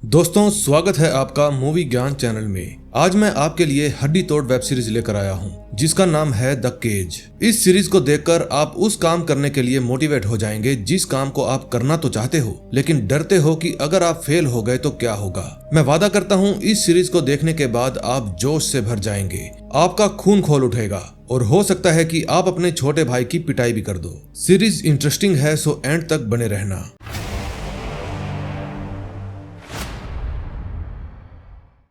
दोस्तों, स्वागत है आपका मूवी ज्ञान चैनल में। आज मैं आपके लिए हड्डी तोड़ वेब सीरीज लेकर आया हूं, जिसका नाम है द केज। इस सीरीज को देखकर आप उस काम करने के लिए मोटिवेट हो जाएंगे जिस काम को आप करना तो चाहते हो, लेकिन डरते हो कि अगर आप फेल हो गए तो क्या होगा। मैं वादा करता हूं, इस सीरीज को देखने के बाद आप जोश से भर जाएंगे, आपका खून खोल उठेगा और हो सकता है कि आप अपने छोटे भाई की पिटाई भी कर दो। सीरीज इंटरेस्टिंग है, सो एंड तक बने रहना।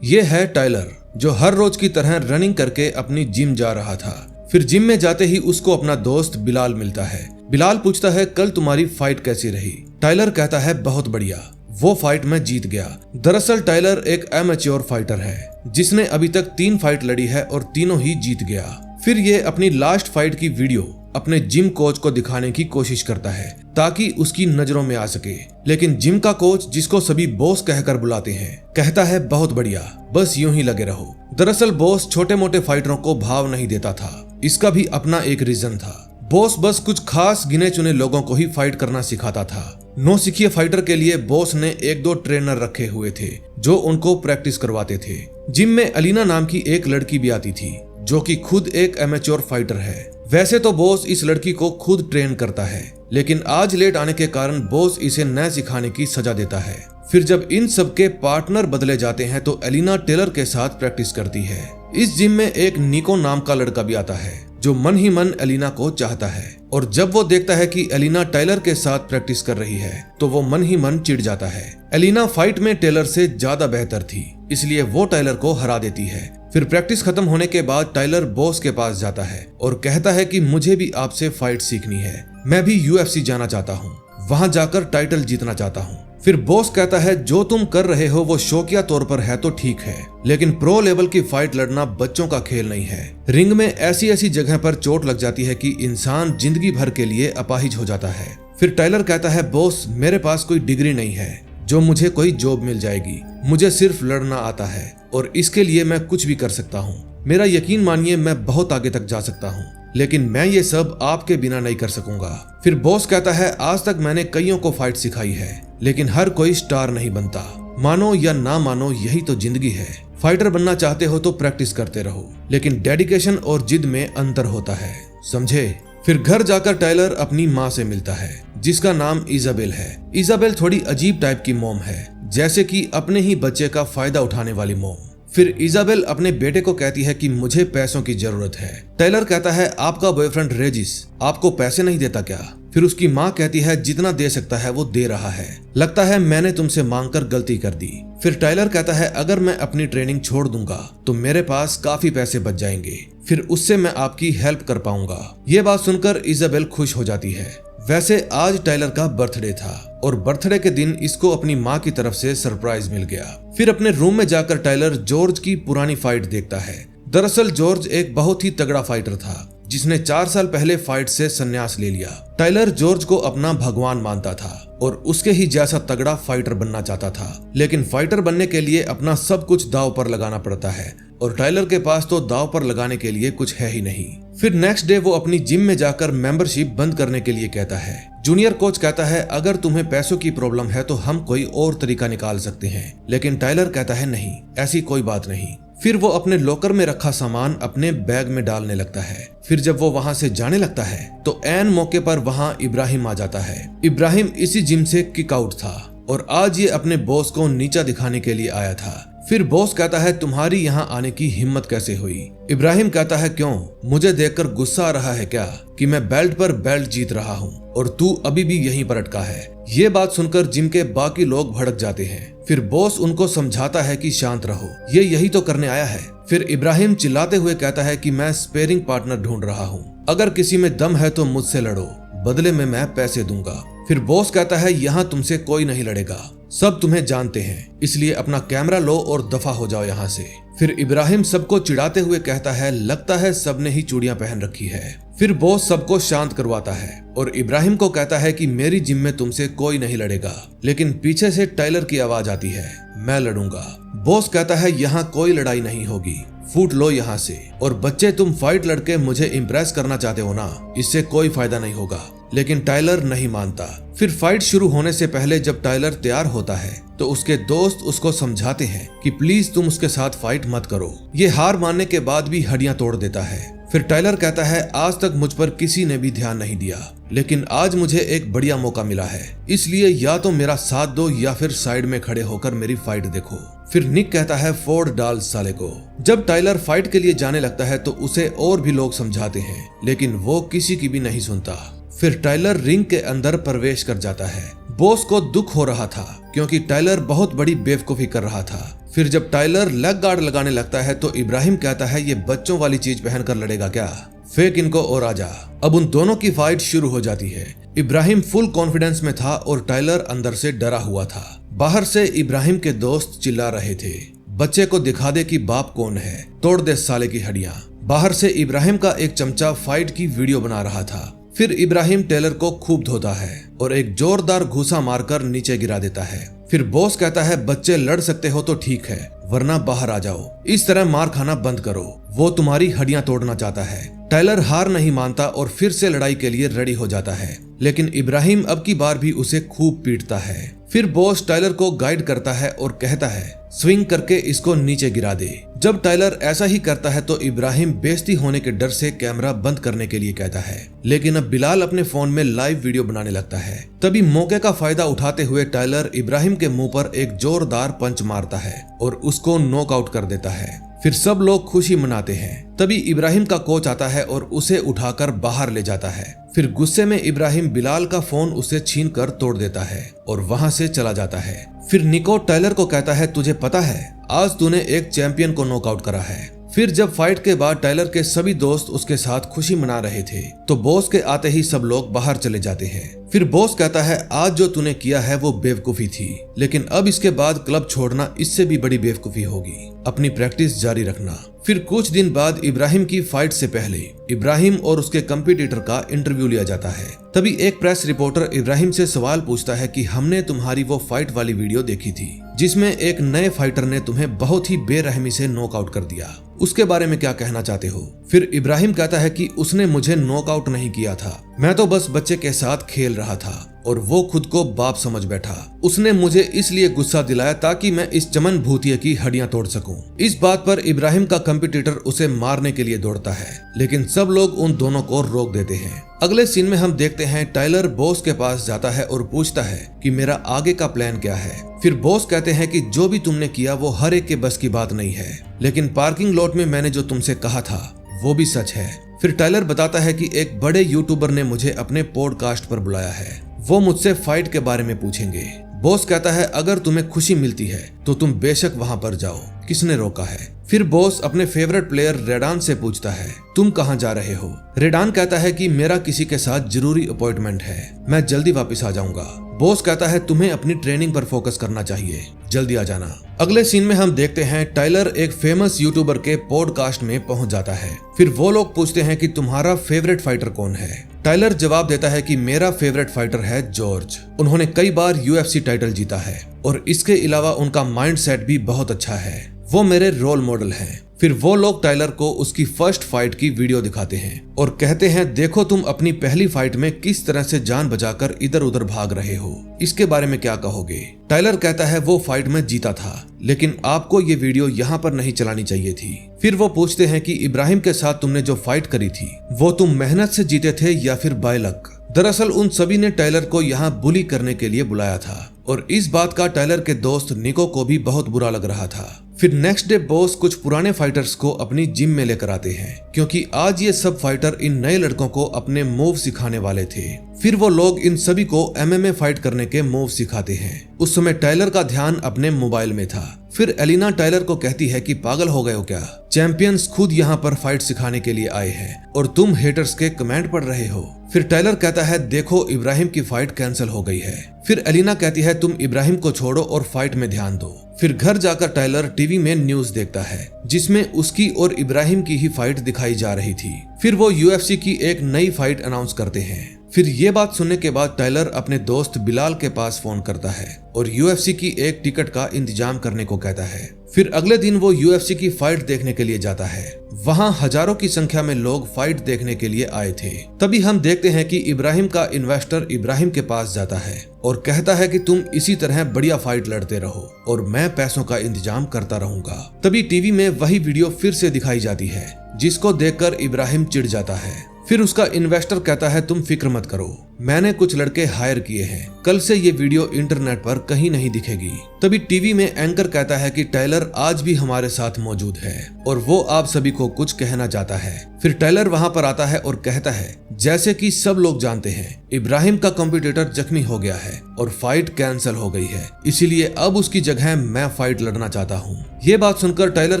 ये है टाइलर, जो हर रोज की तरह रनिंग करके अपनी जिम जा रहा था। फिर जिम में जाते ही उसको अपना दोस्त बिलाल मिलता है। बिलाल पूछता है, कल तुम्हारी फाइट कैसी रही? टाइलर कहता है, बहुत बढ़िया, वो फाइट में जीत गया। दरअसल टाइलर एक एमेच्योर फाइटर है, जिसने अभी तक 3 फाइट लड़ी है और तीनों ही जीत गया। फिर ये अपनी लास्ट फाइट की वीडियो अपने जिम कोच को दिखाने की कोशिश करता है ताकि उसकी नजरों में आ सके, लेकिन जिम का कोच, जिसको सभी बॉस कहकर बुलाते हैं, कहता है, बहुत बढ़िया, बस यूं ही लगे रहो। दरअसल बॉस छोटे मोटे फाइटरों को भाव नहीं देता था। इसका भी अपना एक रीजन था। बॉस बस कुछ खास गिने चुने लोगों को ही फाइट करना सिखाता था। नौसिखिए फाइटर के लिए बॉस ने 1-2 ट्रेनर रखे हुए थे जो उनको प्रैक्टिस करवाते थे। जिम में अलीना नाम की एक लड़की भी आती थी, जो कि खुद एक एमेच्योर फाइटर है। वैसे तो बॉस इस लड़की को खुद ट्रेन करता है, लेकिन आज लेट आने के कारण बॉस इसे न सिखाने की सजा देता है। फिर जब इन सबके पार्टनर बदले जाते हैं तो एलिना टेलर के साथ प्रैक्टिस करती है। इस जिम में एक निको नाम का लड़का भी आता है, जो मन ही मन एलिना को चाहता है, और जब वो देखता है कि एलिना टाइलर के साथ प्रैक्टिस कर रही है तो वो मन ही मन चिढ़ जाता है। एलिना फाइट में टेलर से ज्यादा बेहतर थी, इसलिए वो टाइलर को हरा देती है। फिर प्रैक्टिस खत्म होने के बाद टाइलर बॉस के पास जाता है और कहता है कि मुझे भी आपसे फाइट सीखनी है, मैं भी UFC जाना चाहता हूँ, वहाँ जाकर टाइटल जीतना चाहता हूँ। फिर बॉस कहता है, जो तुम कर रहे हो वो शौकिया तौर पर है तो ठीक है, लेकिन प्रो लेवल की फाइट लड़ना बच्चों का खेल नहीं है। रिंग में ऐसी ऐसी जगह पर चोट लग जाती है कि इंसान जिंदगी भर के लिए अपाहिज हो जाता है। फिर टाइलर कहता है, बॉस, मेरे पास कोई डिग्री नहीं है जो मुझे कोई जॉब मिल जाएगी, मुझे सिर्फ लड़ना आता है और इसके लिए मैं कुछ भी कर सकता हूँ। मेरा यकीन मानिए, मैं बहुत आगे तक जा सकता हूँ, लेकिन मैं ये सब आपके बिना नहीं कर सकूंगा। फिर बॉस कहता है, आज तक मैंने कईयों को फाइट सिखाई है, लेकिन हर कोई स्टार नहीं बनता। मानो या ना मानो, यही तो जिंदगी है। फाइटर बनना चाहते हो तो प्रैक्टिस करते रहो, लेकिन डेडिकेशन और जिद में अंतर होता है, समझे? फिर घर जाकर टाइलर अपनी माँ से मिलता है, जिसका नाम इजाबेल है। इजाबेल थोड़ी अजीब टाइप की मॉम है, जैसे कि अपने ही बच्चे का फायदा उठाने वाली मॉम। फिर इजाबेल अपने बेटे को कहती है कि मुझे पैसों की जरूरत है। टाइलर कहता है, आपका बॉयफ्रेंड रेजिस आपको पैसे नहीं देता क्या? फिर उसकी माँ कहती है, जितना दे सकता है वो दे रहा है, लगता है मैंने तुमसे मांगकर गलती कर दी। फिर टाइलर कहता है, अगर मैं अपनी ट्रेनिंग छोड़ दूंगा तो मेरे पास काफी पैसे बच जाएंगे, फिर उससे मैं आपकी हेल्प कर पाऊंगा। ये बात सुनकर इजाबेल खुश हो जाती है। वैसे आज टाइलर का बर्थडे था और बर्थडे के दिन इसको अपनी माँ की तरफ से सरप्राइज मिल गया। फिर अपने रूम में जाकर टाइलर जॉर्ज की पुरानी फाइट देखता है। दरअसल जॉर्ज एक बहुत ही तगड़ा फाइटर था, जिसने 4 साल पहले फाइट से संन्यास ले लिया। टाइलर जॉर्ज को अपना भगवान मानता था और उसके ही जैसा तगड़ा फाइटर बनना चाहता था, लेकिन फाइटर बनने के लिए अपना सब कुछ दांव पर लगाना पड़ता है और टाइलर के पास तो दांव पर लगाने के लिए कुछ है ही नहीं। फिर नेक्स्ट डे वो अपनी जिम में जाकर मेंबरशिप बंद करने के लिए कहता है। जूनियर कोच कहता है, अगर तुम्हें पैसों की प्रॉब्लम है तो हम कोई और तरीका निकाल सकते हैं, लेकिन टाइलर कहता है, नहीं, ऐसी कोई बात नहीं। फिर वो अपने लॉकर में रखा सामान अपने बैग में डालने लगता है। फिर जब वो वहाँ से जाने लगता है तो ऐन मौके पर वहाँ इब्राहिम आ जाता है। इब्राहिम इसी जिम से किक आउट था और आज ये अपने बॉस को नीचा दिखाने के लिए आया था। फिर बॉस कहता है, तुम्हारी यहाँ आने की हिम्मत कैसे हुई? इब्राहिम कहता है, क्यों, मुझे देखकर गुस्सा आ रहा है क्या कि मैं बेल्ट पर बेल्ट जीत रहा हूँ और तू अभी भी यहीं पर अटका है? ये बात सुनकर जिम के बाकी लोग भड़क जाते हैं। फिर बॉस उनको समझाता है कि शांत रहो, ये यही तो करने आया है। फिर इब्राहिम चिल्लाते हुए कहता है कि मैं स्पेरिंग पार्टनर ढूंढ रहा हूँ, अगर किसी में दम है तो मुझसे लड़ो, बदले में मैं पैसे दूंगा। फिर बॉस कहता है, यहाँ तुमसे कोई नहीं लड़ेगा, सब तुम्हें जानते हैं, इसलिए अपना कैमरा लो और दफा हो जाओ यहाँ से। फिर इब्राहिम सबको चिढ़ाते हुए कहता है, लगता है सबने ही चूड़ियां पहन रखी है। फिर बॉस सबको शांत करवाता है और इब्राहिम को कहता है कि मेरी जिम में तुमसे कोई नहीं लड़ेगा, लेकिन पीछे से टाइलर की आवाज आती है, मैं लड़ूंगा। बॉस कहता है, यहाँ कोई लड़ाई नहीं होगी, फूट लो यहाँ से। और बच्चे, तुम फाइट लड़के मुझे इम्प्रेस करना चाहते हो ना, इससे कोई फायदा नहीं होगा, लेकिन टाइलर नहीं मानता। फिर फाइट शुरू होने से पहले जब टाइलर तैयार होता है तो उसके दोस्त उसको समझाते हैं कि प्लीज तुम उसके साथ फाइट मत करो। ये हार मानने के बाद भी हड्डियां तोड़ देता है। फिर टाइलर कहता है आज तक मुझ पर किसी ने भी ध्यान नहीं दिया, लेकिन आज मुझे एक बढ़िया मौका मिला है, इसलिए या तो मेरा साथ दो या फिर साइड में खड़े होकर मेरी फाइट देखो। फिर निक कहता है फोड़ डाल साले को। जब टाइलर फाइट के लिए जाने लगता है तो उसे और भी लोग समझाते हैं, लेकिन वो किसी की भी नहीं सुनता। फिर टाइलर रिंग के अंदर प्रवेश कर जाता है। बॉस को दुख हो रहा था क्योंकि टाइलर बहुत बड़ी बेवकूफी कर रहा था। फिर जब टाइलर लेग गार्ड लगाने लगता है तो इब्राहिम कहता है ये बच्चों वाली चीज पहनकर लड़ेगा क्या, फेंक इनको और आजा। अब उन दोनों की फाइट शुरू हो जाती है। इब्राहिम फुल कॉन्फिडेंस में था और टाइलर अंदर से डरा हुआ था। बाहर से इब्राहिम के दोस्त चिल्ला रहे थे, बच्चे को दिखा दे कि बाप कौन है, तोड़ दे साले की हड्डियां। बाहर से इब्राहिम का एक चमचा फाइट की वीडियो बना रहा था। फिर इब्राहिम टेलर को खूब धोता है और एक जोरदार घूसा मारकर नीचे गिरा देता है। फिर बॉस कहता है बच्चे लड़ सकते हो तो ठीक है, वरना बाहर आ जाओ, इस तरह मार खाना बंद करो, वो तुम्हारी हड्डियां तोड़ना चाहता है। टाइलर हार नहीं मानता और फिर से लड़ाई के लिए रेडी हो जाता है, लेकिन इब्राहिम अब की बार भी उसे खूब पीटता है। फिर बॉस टाइलर को गाइड करता है और कहता है स्विंग करके इसको नीचे गिरा दे। जब टाइलर ऐसा ही करता है तो इब्राहिम बेइज्जती होने के डर से कैमरा बंद करने के लिए कहता है, लेकिन अब बिलाल अपने फोन में लाइव वीडियो बनाने लगता है। तभी मौके का फायदा उठाते हुए टाइलर इब्राहिम के मुंह पर एक जोरदार पंच मारता है और उसको नॉकआउट कर देता है। फिर सब लोग खुशी मनाते हैं। तभी इब्राहिम का कोच आता है और उसे उठाकर बाहर ले जाता है। फिर गुस्से में इब्राहिम बिलाल का फोन उसे छीन कर तोड़ देता है और वहां से चला जाता है। फिर निको टाइलर को कहता है तुझे पता है आज तूने एक चैंपियन को नॉकआउट करा है। फिर जब फाइट के बाद टाइलर के सभी दोस्त उसके साथ खुशी मना रहे थे तो बॉस के आते ही सब लोग बाहर चले जाते हैं। फिर बॉस कहता है आज जो तूने किया है वो बेवकूफी थी, लेकिन अब इसके बाद क्लब छोड़ना इससे भी बड़ी बेवकूफी होगी, अपनी प्रैक्टिस जारी रखना। फिर कुछ दिन बाद इब्राहिम की फाइट से पहले इब्राहिम और उसके कंपटीटर का इंटरव्यू लिया जाता है। तभी एक प्रेस रिपोर्टर इब्राहिम से सवाल पूछता है कि हमने तुम्हारी वो फाइट वाली वीडियो देखी थी जिसमें एक नए फाइटर ने तुम्हें बहुत ही बेरहमी से नॉकआउट कर दिया, उसके बारे में क्या कहना चाहते हो? फिर इब्राहिम कहता है कि उसने मुझे नॉकआउट नहीं किया था, मैं तो बस बच्चे के साथ खेल रहा था और वो खुद को बाप समझ बैठा। उसने मुझे इसलिए गुस्सा दिलाया ताकि मैं इस चमन भूतिया की हड्डियां तोड़ सकूं। इस बात पर इब्राहिम का कंपटीटर उसे मारने के लिए दौड़ता है, लेकिन सब लोग उन दोनों को रोक देते हैं। अगले सीन में हम देखते हैं टाइलर बॉस के पास जाता है और पूछता है कि मेरा आगे का प्लान क्या है। फिर बॉस कहते हैं कि जो भी तुमने किया वो हर एक के बस की बात नहीं है, लेकिन पार्किंग लॉट में मैंने जो तुमसे कहा था वो भी सच है। फिर टाइलर बताता है कि एक बड़े यूट्यूबर ने मुझे अपने पॉडकास्ट पर बुलाया है, वो मुझसे फाइट के बारे में पूछेंगे। बॉस कहता है अगर तुम्हें खुशी मिलती है तो तुम बेशक वहां पर जाओ, किसने रोका है? फिर बॉस अपने फेवरेट प्लेयर रेडान से पूछता है तुम कहां जा रहे हो? रेडान कहता है कि मेरा किसी के साथ जरूरी अपॉइंटमेंट है, मैं जल्दी वापस आ जाऊंगा। बॉस कहता है तुम्हें अपनी ट्रेनिंग पर फोकस करना चाहिए, जल्दी आ जाना। अगले सीन में हम देखते हैं टाइलर एक फेमस यूट्यूबर के पॉडकास्ट में पहुंच जाता है। फिर वो लोग पूछते हैं कि तुम्हारा फेवरेट फाइटर कौन है? टाइलर जवाब देता है कि मेरा फेवरेट फाइटर है जॉर्ज, उन्होंने कई बार UFC टाइटल जीता है और इसके अलावा उनका माइंडसेट भी बहुत अच्छा है, वो मेरे रोल मॉडल हैं। फिर वो लोग टाइलर को उसकी फर्स्ट फाइट की वीडियो दिखाते हैं और कहते हैं देखो तुम अपनी पहली फाइट में किस तरह से जान बचाकर इधर उधर भाग रहे हो, इसके बारे में क्या कहोगे? टाइलर कहता है वो फाइट में जीता था, लेकिन आपको ये वीडियो यहाँ पर नहीं चलानी चाहिए थी। फिर वो पूछते हैं कि इब्राहिम के साथ तुमने जो फाइट करी थी वो तुम मेहनत से जीते थे या फिर बाय लक? दरअसल उन सभी ने टाइलर को यहाँ बुली करने के लिए बुलाया था और इस बात का टाइलर के दोस्त निको को भी बहुत बुरा लग रहा था। फिर नेक्स्ट डे बॉस कुछ पुराने फाइटर्स को अपनी जिम में लेकर आते हैं क्योंकि आज ये सब फाइटर इन नए लड़कों को अपने मूव सिखाने वाले थे। फिर वो लोग इन सभी को MMA फाइट करने के मूव सिखाते हैं। उस समय टाइलर का ध्यान अपने मोबाइल में था। फिर एलिना टाइलर को कहती है कि पागल हो गए हो क्या, चैंपियंस खुद यहाँ पर फाइट सिखाने के लिए आए हैं और तुम हेटर्स के कमेंट पढ़ रहे हो। फिर टाइलर कहता है देखो इब्राहिम की फाइट कैंसिल हो गई है। फिर एलिना कहती है तुम इब्राहिम को छोड़ो और फाइट में ध्यान दो। फिर घर जाकर टाइलर टीवी में न्यूज देखता है जिसमें उसकी और इब्राहिम की ही फाइट दिखाई जा रही थी। फिर वो UFC की एक नई फाइट अनाउंस करते हैं। फिर ये बात सुनने के बाद टायलर अपने दोस्त बिलाल के पास फोन करता है और यूएफसी की एक टिकट का इंतजाम करने को कहता है। फिर अगले दिन वो यूएफसी की फाइट देखने के लिए जाता है। वहाँ हजारों की संख्या में लोग फाइट देखने के लिए आए थे। तभी हम देखते हैं कि इब्राहिम का इन्वेस्टर इब्राहिम के पास जाता है और कहता है कि तुम इसी तरह बढ़िया फाइट लड़ते रहो और मैं पैसों का इंतजाम करता रहूंगा। तभी टीवी में वही वीडियो फिर से दिखाई जाती है, जिसको देखकर इब्राहिम चिढ़ जाता है। फिर उसका इन्वेस्टर कहता है तुम फिक्र मत करो, मैंने कुछ लड़के हायर किए हैं, कल से ये वीडियो इंटरनेट पर कहीं नहीं दिखेगी। तभी टीवी में एंकर कहता है कि टायलर आज भी हमारे साथ मौजूद है और वो आप सभी को कुछ कहना चाहता है। फिर टायलर वहां पर आता है और कहता है जैसे कि सब लोग जानते हैं इब्राहिम का कॉम्पिटिटर जख्मी हो गया है और फाइट कैंसिल हो गई है, इसीलिए अब उसकी जगह मैं फाइट लड़ना चाहता हूँ। ये बात सुनकर टायलर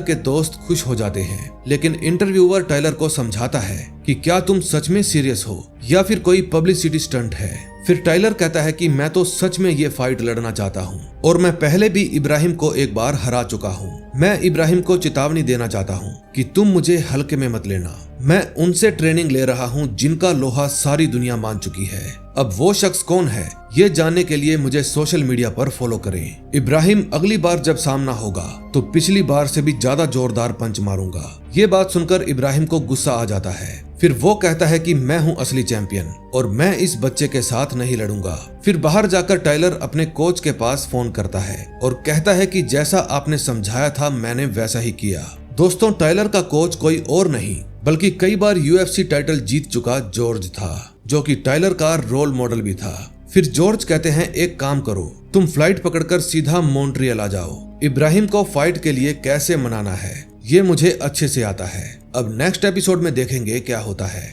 के दोस्त खुश हो जाते हैं, लेकिन इंटरव्यूअर टायलर को समझाता है कि क्या तुम सच में सीरियस हो या फिर कोई पब्लिसिटी स्टंट है। फिर टायलर कहता है कि मैं तो सच में ये फाइट लड़ना चाहता हूँ और मैं पहले भी इब्राहिम को एक बार हरा चुका हूँ। मैं इब्राहिम को चेतावनी देना चाहता हूँ कि तुम मुझे हल्के में मत लेना। मैं उनसे ट्रेनिंग ले रहा हूँ जिनका लोहा सारी दुनिया मान चुकी है। अब वो शख्स कौन है ये जानने के लिए मुझे सोशल मीडिया पर फॉलो करें। इब्राहिम अगली बार जब सामना होगा तो पिछली बार से भी ज्यादा जोरदार पंच मारूंगा। ये बात सुनकर इब्राहिम को गुस्सा आ जाता है। फिर वो कहता है कि मैं हूँ असली चैंपियन और मैं इस बच्चे के साथ नहीं लड़ूंगा। फिर बाहर जाकर टायलर अपने कोच के पास फोन करता है और कहता है कि जैसा आपने समझाया था मैंने वैसा ही किया। दोस्तों, टायलर का कोच कोई और नहीं बल्कि कई बार यूएफसी टाइटल जीत चुका जॉर्ज था, जो कि टायलर का रोल मॉडल भी था। फिर जॉर्ज कहते हैं एक काम करो, तुम फ्लाइट पकड़कर सीधा मॉन्ट्रियल आ जाओ। इब्राहिम को फाइट के लिए कैसे मनाना है ये मुझे अच्छे से आता है। अब नेक्स्ट एपिसोड में देखेंगे क्या होता है।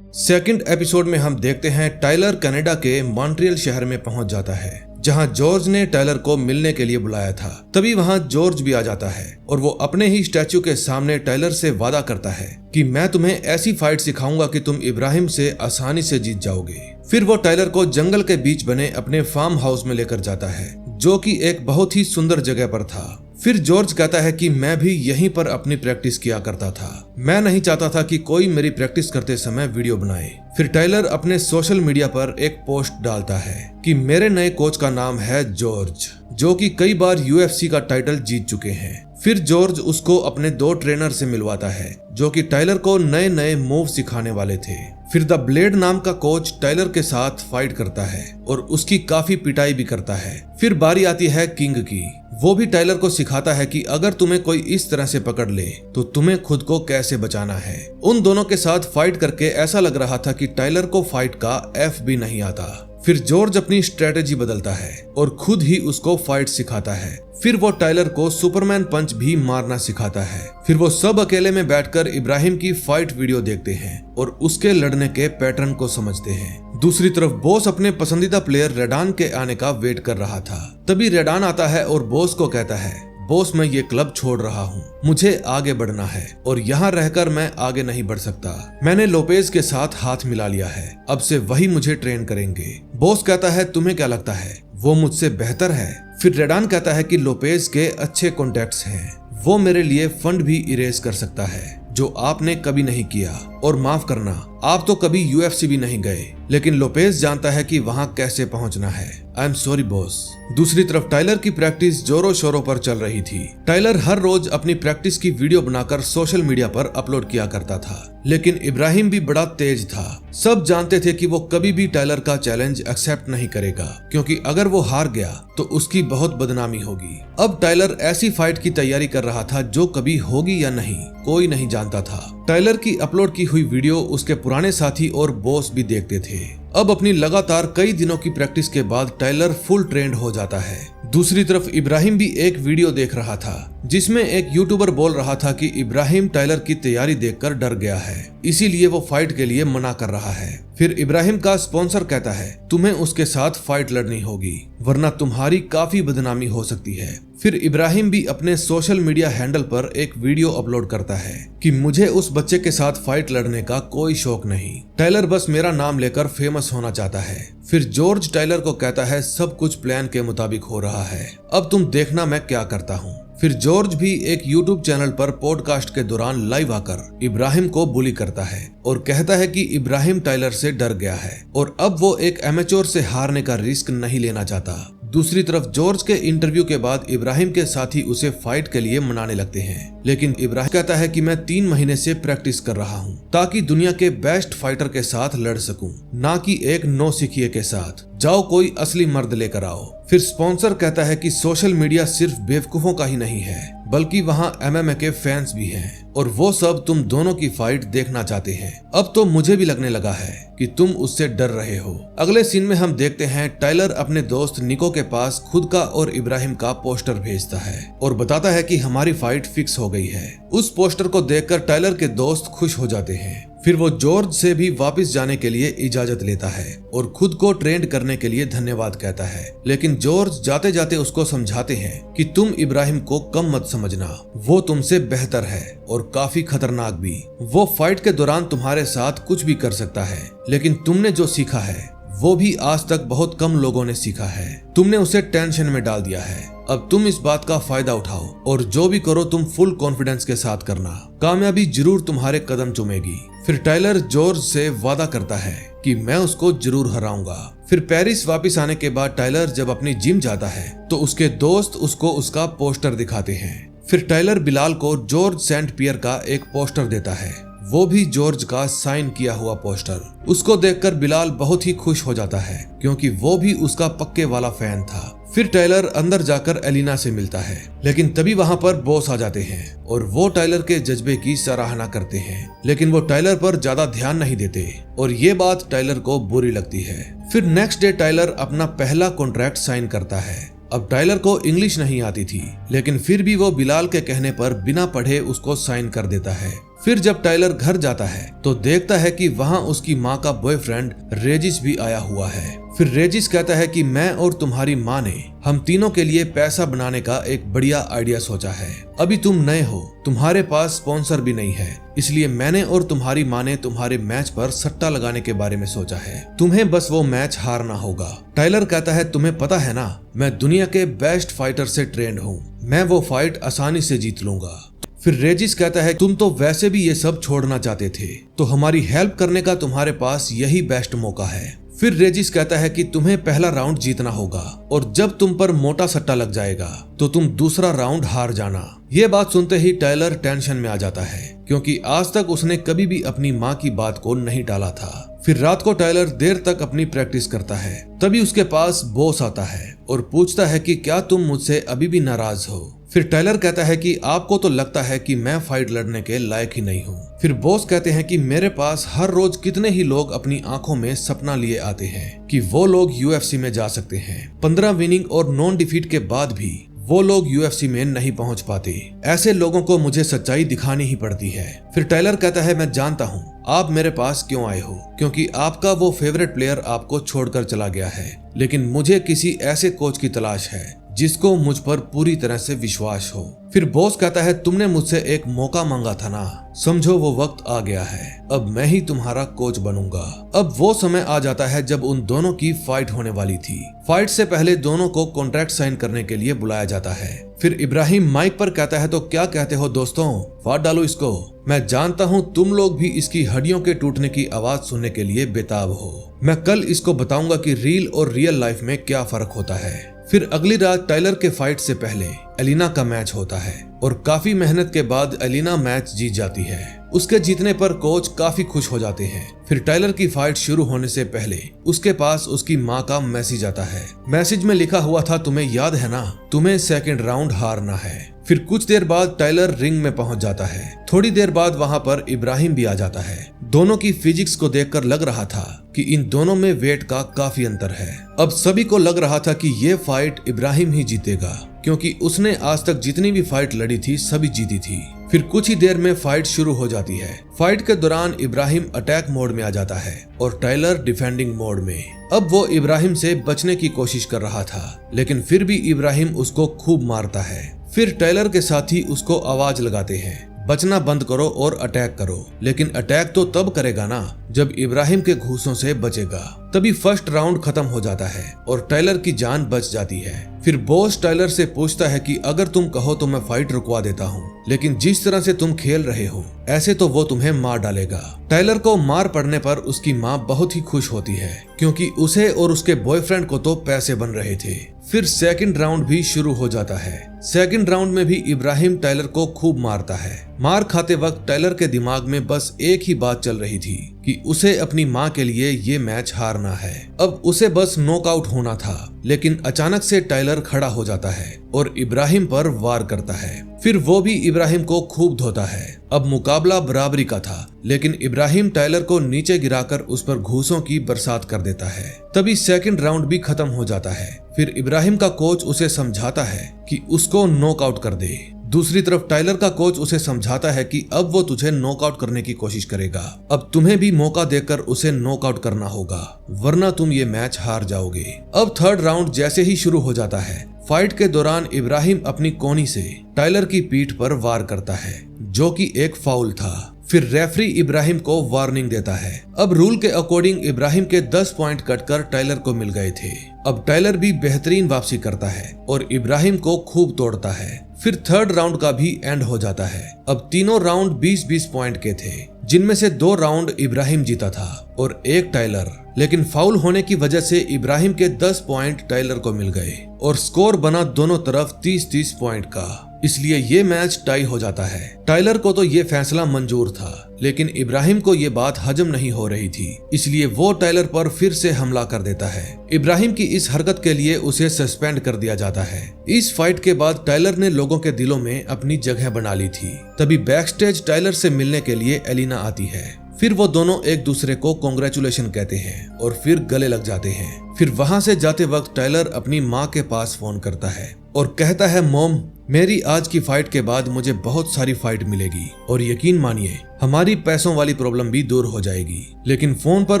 सेकंड एपिसोड में हम देखते हैं टायलर कनाडा के मॉन्ट्रियल शहर में पहुंच जाता है, जहां जॉर्ज ने टायलर को मिलने के लिए बुलाया था। तभी वहां जॉर्ज भी आ जाता है और वो अपने ही स्टैचू के सामने टायलर से वादा करता है कि मैं तुम्हें ऐसी फाइट सिखाऊंगा कि तुम इब्राहिम से आसानी से जीत जाओगे। फिर वो टायलर को जंगल के बीच बने अपने फार्म हाउस में लेकर जाता है, जो कि एक बहुत ही सुंदर जगह पर था। फिर जॉर्ज कहता है कि मैं भी यहीं पर अपनी प्रैक्टिस किया करता था, मैं नहीं चाहता था कि कोई मेरी प्रैक्टिस करते समय वीडियो बनाए। फिर टायलर अपने सोशल मीडिया पर एक पोस्ट डालता है कि मेरे नए कोच का नाम है जॉर्ज, जो कि कई बार यूएफसी का टाइटल जीत चुके हैं। फिर जॉर्ज उसको अपने 2 ट्रेनर से मिलवाता है, जो कि टायलर को नए नए मूव सिखाने वाले थे। फिर द ब्लेड नाम का कोच टायलर के साथ फाइट करता है और उसकी काफी पिटाई भी करता है। फिर बारी आती है किंग की, वो भी टायलर को सिखाता है कि अगर तुम्हें कोई इस तरह से पकड़ ले तो तुम्हें खुद को कैसे बचाना है। उन दोनों के साथ फाइट करके ऐसा लग रहा था कि टायलर को फाइट का एफ भी नहीं आता। फिर जॉर्ज अपनी स्ट्रेटेजी बदलता है और खुद ही उसको फाइट सिखाता है। फिर वो टायलर को सुपरमैन पंच भी मारना सिखाता है। फिर वो सब अकेले में बैठकर इब्राहिम की फाइट वीडियो देखते हैं और उसके लड़ने के पैटर्न को समझते हैं। दूसरी तरफ बॉस अपने पसंदीदा प्लेयर रेडान के आने का वेट कर रहा था। तभी रेडान आता है और बॉस को कहता है, बॉस मैं ये क्लब छोड़ रहा हूँ, मुझे आगे बढ़ना है और यहाँ रहकर मैं आगे नहीं बढ़ सकता। मैंने लोपेज के साथ हाथ मिला लिया है, अब से वही मुझे ट्रेन करेंगे। बॉस कहता है तुम्हें क्या लगता है वो मुझसे बेहतर है? फिर रेडान कहता है कि लोपेज के अच्छे कॉन्टेक्ट्स हैं, वो मेरे लिए फंड भी इरेज कर सकता है जो आपने कभी नहीं किया, और माफ करना आप तो कभी यूएफसी भी नहीं गए, लेकिन लोपेज जानता है कि वहां कैसे पहुंचना है। I am sorry boss. दूसरी तरफ टायलर की प्रैक्टिस जोरों शोरों पर चल रही थी। टायलर हर रोज अपनी प्रैक्टिस की वीडियो बनाकर सोशल मीडिया पर अपलोड किया करता था, लेकिन इब्राहिम भी बड़ा तेज था। सब जानते थे कि वो कभी भी टायलर का चैलेंज एक्सेप्ट नहीं करेगा, क्योंकि अगर वो हार गया तो उसकी बहुत बदनामी होगी। अब टायलर ऐसी फाइट की तैयारी कर रहा था जो कभी होगी या नहीं कोई नहीं जानता था। टायलर की अपलोड की हुई वीडियो उसके पुराने साथी और बॉस भी देखते थे। अब अपनी लगातार कई दिनों की प्रैक्टिस के बाद टायलर फुल ट्रेंड हो जाता है। दूसरी तरफ इब्राहिम भी एक वीडियो देख रहा था जिसमें एक यूट्यूबर बोल रहा था कि इब्राहिम टायलर की तैयारी देखकर डर गया है, इसीलिए वो फाइट के लिए मना कर रहा है। फिर इब्राहिम का स्पॉन्सर कहता है तुम्हें उसके साथ फाइट लड़नी होगी वरना तुम्हारी काफी बदनामी हो सकती है। फिर इब्राहिम भी अपने सोशल मीडिया हैंडल पर एक वीडियो अपलोड करता है कि मुझे उस बच्चे के साथ फाइट लड़ने का कोई शौक नहीं, टायलर बस मेरा नाम लेकर फेमस होना चाहता है। फिर जॉर्ज टायलर को कहता है सब कुछ प्लान के मुताबिक हो रहा है, अब तुम देखना मैं क्या करता हूँ। फिर जॉर्ज भी एक यूट्यूब चैनल पर पॉडकास्ट के दौरान लाइव आकर इब्राहिम को बुली करता है और कहता है कि इब्राहिम टायलर से डर गया है और अब वो एक एमेच्योर से हारने का रिस्क नहीं लेना चाहता। दूसरी तरफ जॉर्ज के इंटरव्यू के बाद इब्राहिम के साथी उसे फाइट के लिए मनाने लगते हैं, लेकिन इब्राहिम कहता है कि मैं 3 महीने से प्रैक्टिस कर रहा हूँ ताकि दुनिया के बेस्ट फाइटर के साथ लड़ सकूं, ना कि एक नौसिखिए के साथ। जाओ कोई असली मर्द लेकर आओ। फिर स्पॉन्सर कहता है कि सोशल मीडिया सिर्फ बेवकूफों का ही नहीं है बल्कि वहाँ MMA के फैंस भी हैं और वो सब तुम दोनों की फाइट देखना चाहते हैं। अब तो मुझे भी लगने लगा है कि तुम उससे डर रहे हो। अगले सीन में हम देखते हैं टायलर अपने दोस्त निको के पास खुद का और इब्राहिम का पोस्टर भेजता है और बताता है कि हमारी फाइट फिक्स हो गई है। उस पोस्टर को देखकर टायलर के दोस्त खुश हो जाते हैं। फिर वो जॉर्ज से भी वापस जाने के लिए इजाजत लेता है और खुद को ट्रेंड करने के लिए धन्यवाद कहता है, लेकिन जॉर्ज जाते जाते उसको समझाते हैं कि तुम इब्राहिम को कम मत समझना, वो तुमसे बेहतर है और काफी खतरनाक भी। वो फाइट के दौरान तुम्हारे साथ कुछ भी कर सकता है, लेकिन तुमने जो सीखा है वो भी आज तक बहुत कम लोगों ने सीखा है। तुमने उसे टेंशन में डाल दिया है। अब तुम इस बात का फायदा उठाओ और जो भी करो तुम फुल कॉन्फिडेंस के साथ करना। कामयाबी जरूर तुम्हारे कदम चूमेगी। फिर टायलर जॉर्ज से वादा करता है कि मैं उसको जरूर हराऊंगा। फिर पेरिस वापस आने के बाद टायलर जब अपनी जिम जाता है तो उसके दोस्त उसको उसका पोस्टर दिखाते हैं। फिर टायलर बिलाल को जॉर्ज सेंट पियर का एक पोस्टर देता है, वो भी जॉर्ज का साइन किया हुआ पोस्टर। उसको देखकर बिलाल बहुत ही खुश हो जाता है क्योंकि वो भी उसका पक्के वाला फैन था। फिर टायलर अंदर जाकर एलिना से मिलता है, लेकिन तभी वहाँ पर बॉस आ जाते हैं और वो टायलर के जज्बे की सराहना करते हैं, लेकिन वो टायलर पर ज्यादा ध्यान नहीं देते और ये बात टायलर को बुरी लगती है। फिर नेक्स्ट डे टायलर अपना पहला कॉन्ट्रैक्ट साइन करता है। अब टायलर को इंग्लिश नहीं आती थी, लेकिन फिर भी वो बिलाल के कहने पर बिना पढ़े उसको साइन कर देता है। फिर जब टायलर घर जाता है तो देखता है कि वहाँ उसकी माँ का बॉयफ्रेंड रेजिस भी आया हुआ है। फिर रेजिस कहता है कि मैं और तुम्हारी माँ ने हम तीनों के लिए पैसा बनाने का एक बढ़िया आइडिया सोचा है। अभी तुम नए हो, तुम्हारे पास स्पॉन्सर भी नहीं है, इसलिए मैंने और तुम्हारी माँ ने तुम्हारे मैच पर सट्टा लगाने के बारे में सोचा है। तुम्हें बस वो मैच हारना होगा। टायलर कहता है तुम्हें पता है ना, मैं दुनिया के बेस्ट फाइटर से ट्रेंड हूँ, मैं वो फाइट आसानी से जीत लूंगा। फिर रेजिस कहता है तुम तो वैसे भी ये सब छोड़ना चाहते थे, तो हमारी हेल्प करने का तुम्हारे पास यही बेस्ट मौका है। फिर रेजिस कहता है कि तुम्हें पहला राउंड जीतना होगा और जब तुम पर मोटा सट्टा लग जाएगा तो तुम दूसरा राउंड हार जाना। ये बात सुनते ही टायलर टेंशन में आ जाता है क्योंकि आज तक उसने कभी भी अपनी माँ की बात को नहीं टाला था। फिर रात को टायलर देर तक अपनी प्रैक्टिस करता है, तभी उसके पास बॉस आता है और पूछता है कि क्या तुम मुझसे अभी भी नाराज हो। फिर टायलर कहता है कि आपको तो लगता है कि मैं फाइट लड़ने के लायक ही नहीं हूँ। फिर बॉस कहते हैं कि मेरे पास हर रोज कितने ही लोग अपनी आंखों में सपना लिए आते हैं कि वो लोग UFC में जा सकते हैं। 15 विनिंग और नॉन डिफीट के बाद भी वो लोग UFC में नहीं पहुंच पाते। ऐसे लोगों को मुझे सच्चाई दिखानी ही पड़ती है। फिर टायलर कहता है मैं जानता हूँ आप मेरे पास क्यों आए हो, क्योंकि आपका वो फेवरेट प्लेयर आपको छोड़कर चला गया है, लेकिन मुझे किसी ऐसे कोच की तलाश है जिसको मुझ पर पूरी तरह से विश्वास हो। फिर बॉस कहता है तुमने मुझसे एक मौका मांगा था ना, समझो वो वक्त आ गया है, अब मैं ही तुम्हारा कोच बनूंगा। अब वो समय आ जाता है जब उन दोनों की फाइट होने वाली थी। फाइट से पहले दोनों को कॉन्ट्रैक्ट साइन करने के लिए बुलाया जाता है। फिर इब्राहिम माइक पर कहता है तो क्या कहते हो दोस्तों, फाड़ डालो इसको। मैं जानता हूँ तुम लोग भी इसकी हड्डियों के टूटने की आवाज सुनने के लिए बेताब हो। मैं कल इसको बताऊंगा कि रील और रियल लाइफ में क्या फर्क होता है। फिर अगली रात टायलर के फाइट से पहले एलिना का मैच होता है और काफी मेहनत के बाद एलिना मैच जीत जाती है। उसके जीतने पर कोच काफी खुश हो जाते हैं। फिर टायलर की फाइट शुरू होने से पहले उसके पास उसकी माँ का मैसेज आता है। मैसेज में लिखा हुआ था तुम्हें याद है ना, तुम्हें सेकंड राउंड हारना है। फिर कुछ देर बाद टायलर रिंग में पहुंच जाता है। थोड़ी देर बाद वहां पर इब्राहिम भी आ जाता है। दोनों की फिजिक्स को देखकर लग रहा था कि इन दोनों में वेट का काफी अंतर है। अब सभी को लग रहा था कि ये फाइट इब्राहिम ही जीतेगा, क्योंकि उसने आज तक जितनी भी फाइट लड़ी थी सभी जीती थी। फिर कुछ ही देर में फाइट शुरू हो जाती है। फाइट के दौरान इब्राहिम अटैक मोड में आ जाता है और टायलर डिफेंडिंग मोड में। अब वो इब्राहिम से बचने की कोशिश कर रहा था, लेकिन फिर भी इब्राहिम उसको खूब मारता है। फिर टायलर के साथी उसको आवाज लगाते हैं, बचना बंद करो और अटैक करो। लेकिन अटैक तो तब करेगा ना जब इब्राहिम के घूंसों से बचेगा। तभी फर्स्ट राउंड खत्म हो जाता है और टायलर की जान बच जाती है। फिर बॉस टायलर से पूछता है कि अगर तुम कहो तो मैं फाइट रुकवा देता हूँ, लेकिन जिस तरह से तुम खेल रहे हो ऐसे तो वो तुम्हें मार डालेगा। टायलर को मार पड़ने पर उसकी माँ बहुत ही खुश होती है क्योंकि उसे और उसके बॉयफ्रेंड को तो पैसे बन रहे थे। फिर सेकंड राउंड भी शुरू हो जाता है। सेकंड राउंड में भी इब्राहिम टायलर को खूब मारता है। मार खाते वक्त टायलर के दिमाग में बस एक ही बात चल रही थी कि उसे अपनी माँ के लिए ये मैच हारना है। अब उसे बस नॉकआउट होना था, लेकिन अचानक से टायलर खड़ा हो जाता है और इब्राहिम पर वार करता है। फिर वो भी इब्राहिम को खूब धोता है। अब मुकाबला बराबरी का था, लेकिन इब्राहिम टायलर को नीचे गिराकर उस पर घूंसों की बरसात कर देता है। तभी सेकंड राउंड भी खत्म हो जाता है। फिर इब्राहिम का कोच उसे समझाता है कि उसको नॉकआउट कर दे। दूसरी तरफ टायलर का कोच उसे समझाता है कि अब वो तुझे नॉकआउट करने की कोशिश करेगा, अब तुम्हें भी मौका देकर उसे नॉकआउट करना होगा, वरना तुम ये मैच हार जाओगे। अब थर्ड राउंड जैसे ही शुरू हो जाता है, फाइट के दौरान इब्राहिम अपनी कोनी से टायलर की पीठ पर वार करता है, जो कि एक फाउल था। फिर रेफरी इब्राहिम को वार्निंग देता है। अब रूल के अकॉर्डिंग इब्राहिम के 10 पॉइंट कटकर टायलर को मिल गए थे। अब टायलर भी बेहतरीन वापसी करता है और इब्राहिम को खूब तोड़ता है। फिर थर्ड राउंड का भी एंड हो जाता है। अब तीनों राउंड 20-20 पॉइंट के थे, जिनमें से 2 राउंड इब्राहिम जीता था और 1 टायलर, लेकिन फाउल होने की वजह से इब्राहिम के 10 पॉइंट टायलर को मिल गए और स्कोर बना दोनों तरफ 30-30 पॉइंट का। इसलिए ये मैच टाई हो जाता है। टायलर को तो ये फैसला मंजूर था, लेकिन इब्राहिम को ये बात हजम नहीं हो रही थी, इसलिए वो टायलर पर फिर से हमला कर देता है। इब्राहिम की इस हरकत के लिए उसे सस्पेंड कर दिया जाता है। इस फाइट के बाद टायलर ने लोगों के दिलों में अपनी जगह बना ली थी। तभी बैक स्टेज टायलर से मिलने के लिए एलिना आती है। फिर वो दोनों एक दूसरे को कांग्रेचुलेशन कहते हैं और फिर गले लग जाते हैं। फिर वहां से जाते वक्त टायलर अपनी माँ के पास फोन करता है और कहता है, मॉम, मेरी आज की फाइट के बाद मुझे बहुत सारी फाइट मिलेगी और यकीन मानिए हमारी पैसों वाली प्रॉब्लम भी दूर हो जाएगी। लेकिन फोन पर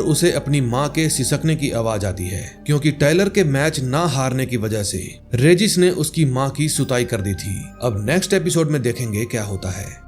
उसे अपनी माँ के सिसकने की आवाज आती है, क्योंकि टायलर के मैच ना हारने की वजह से रेजिस ने उसकी माँ की सुताई कर दी थी। अब नेक्स्ट एपिसोड में देखेंगे क्या होता है।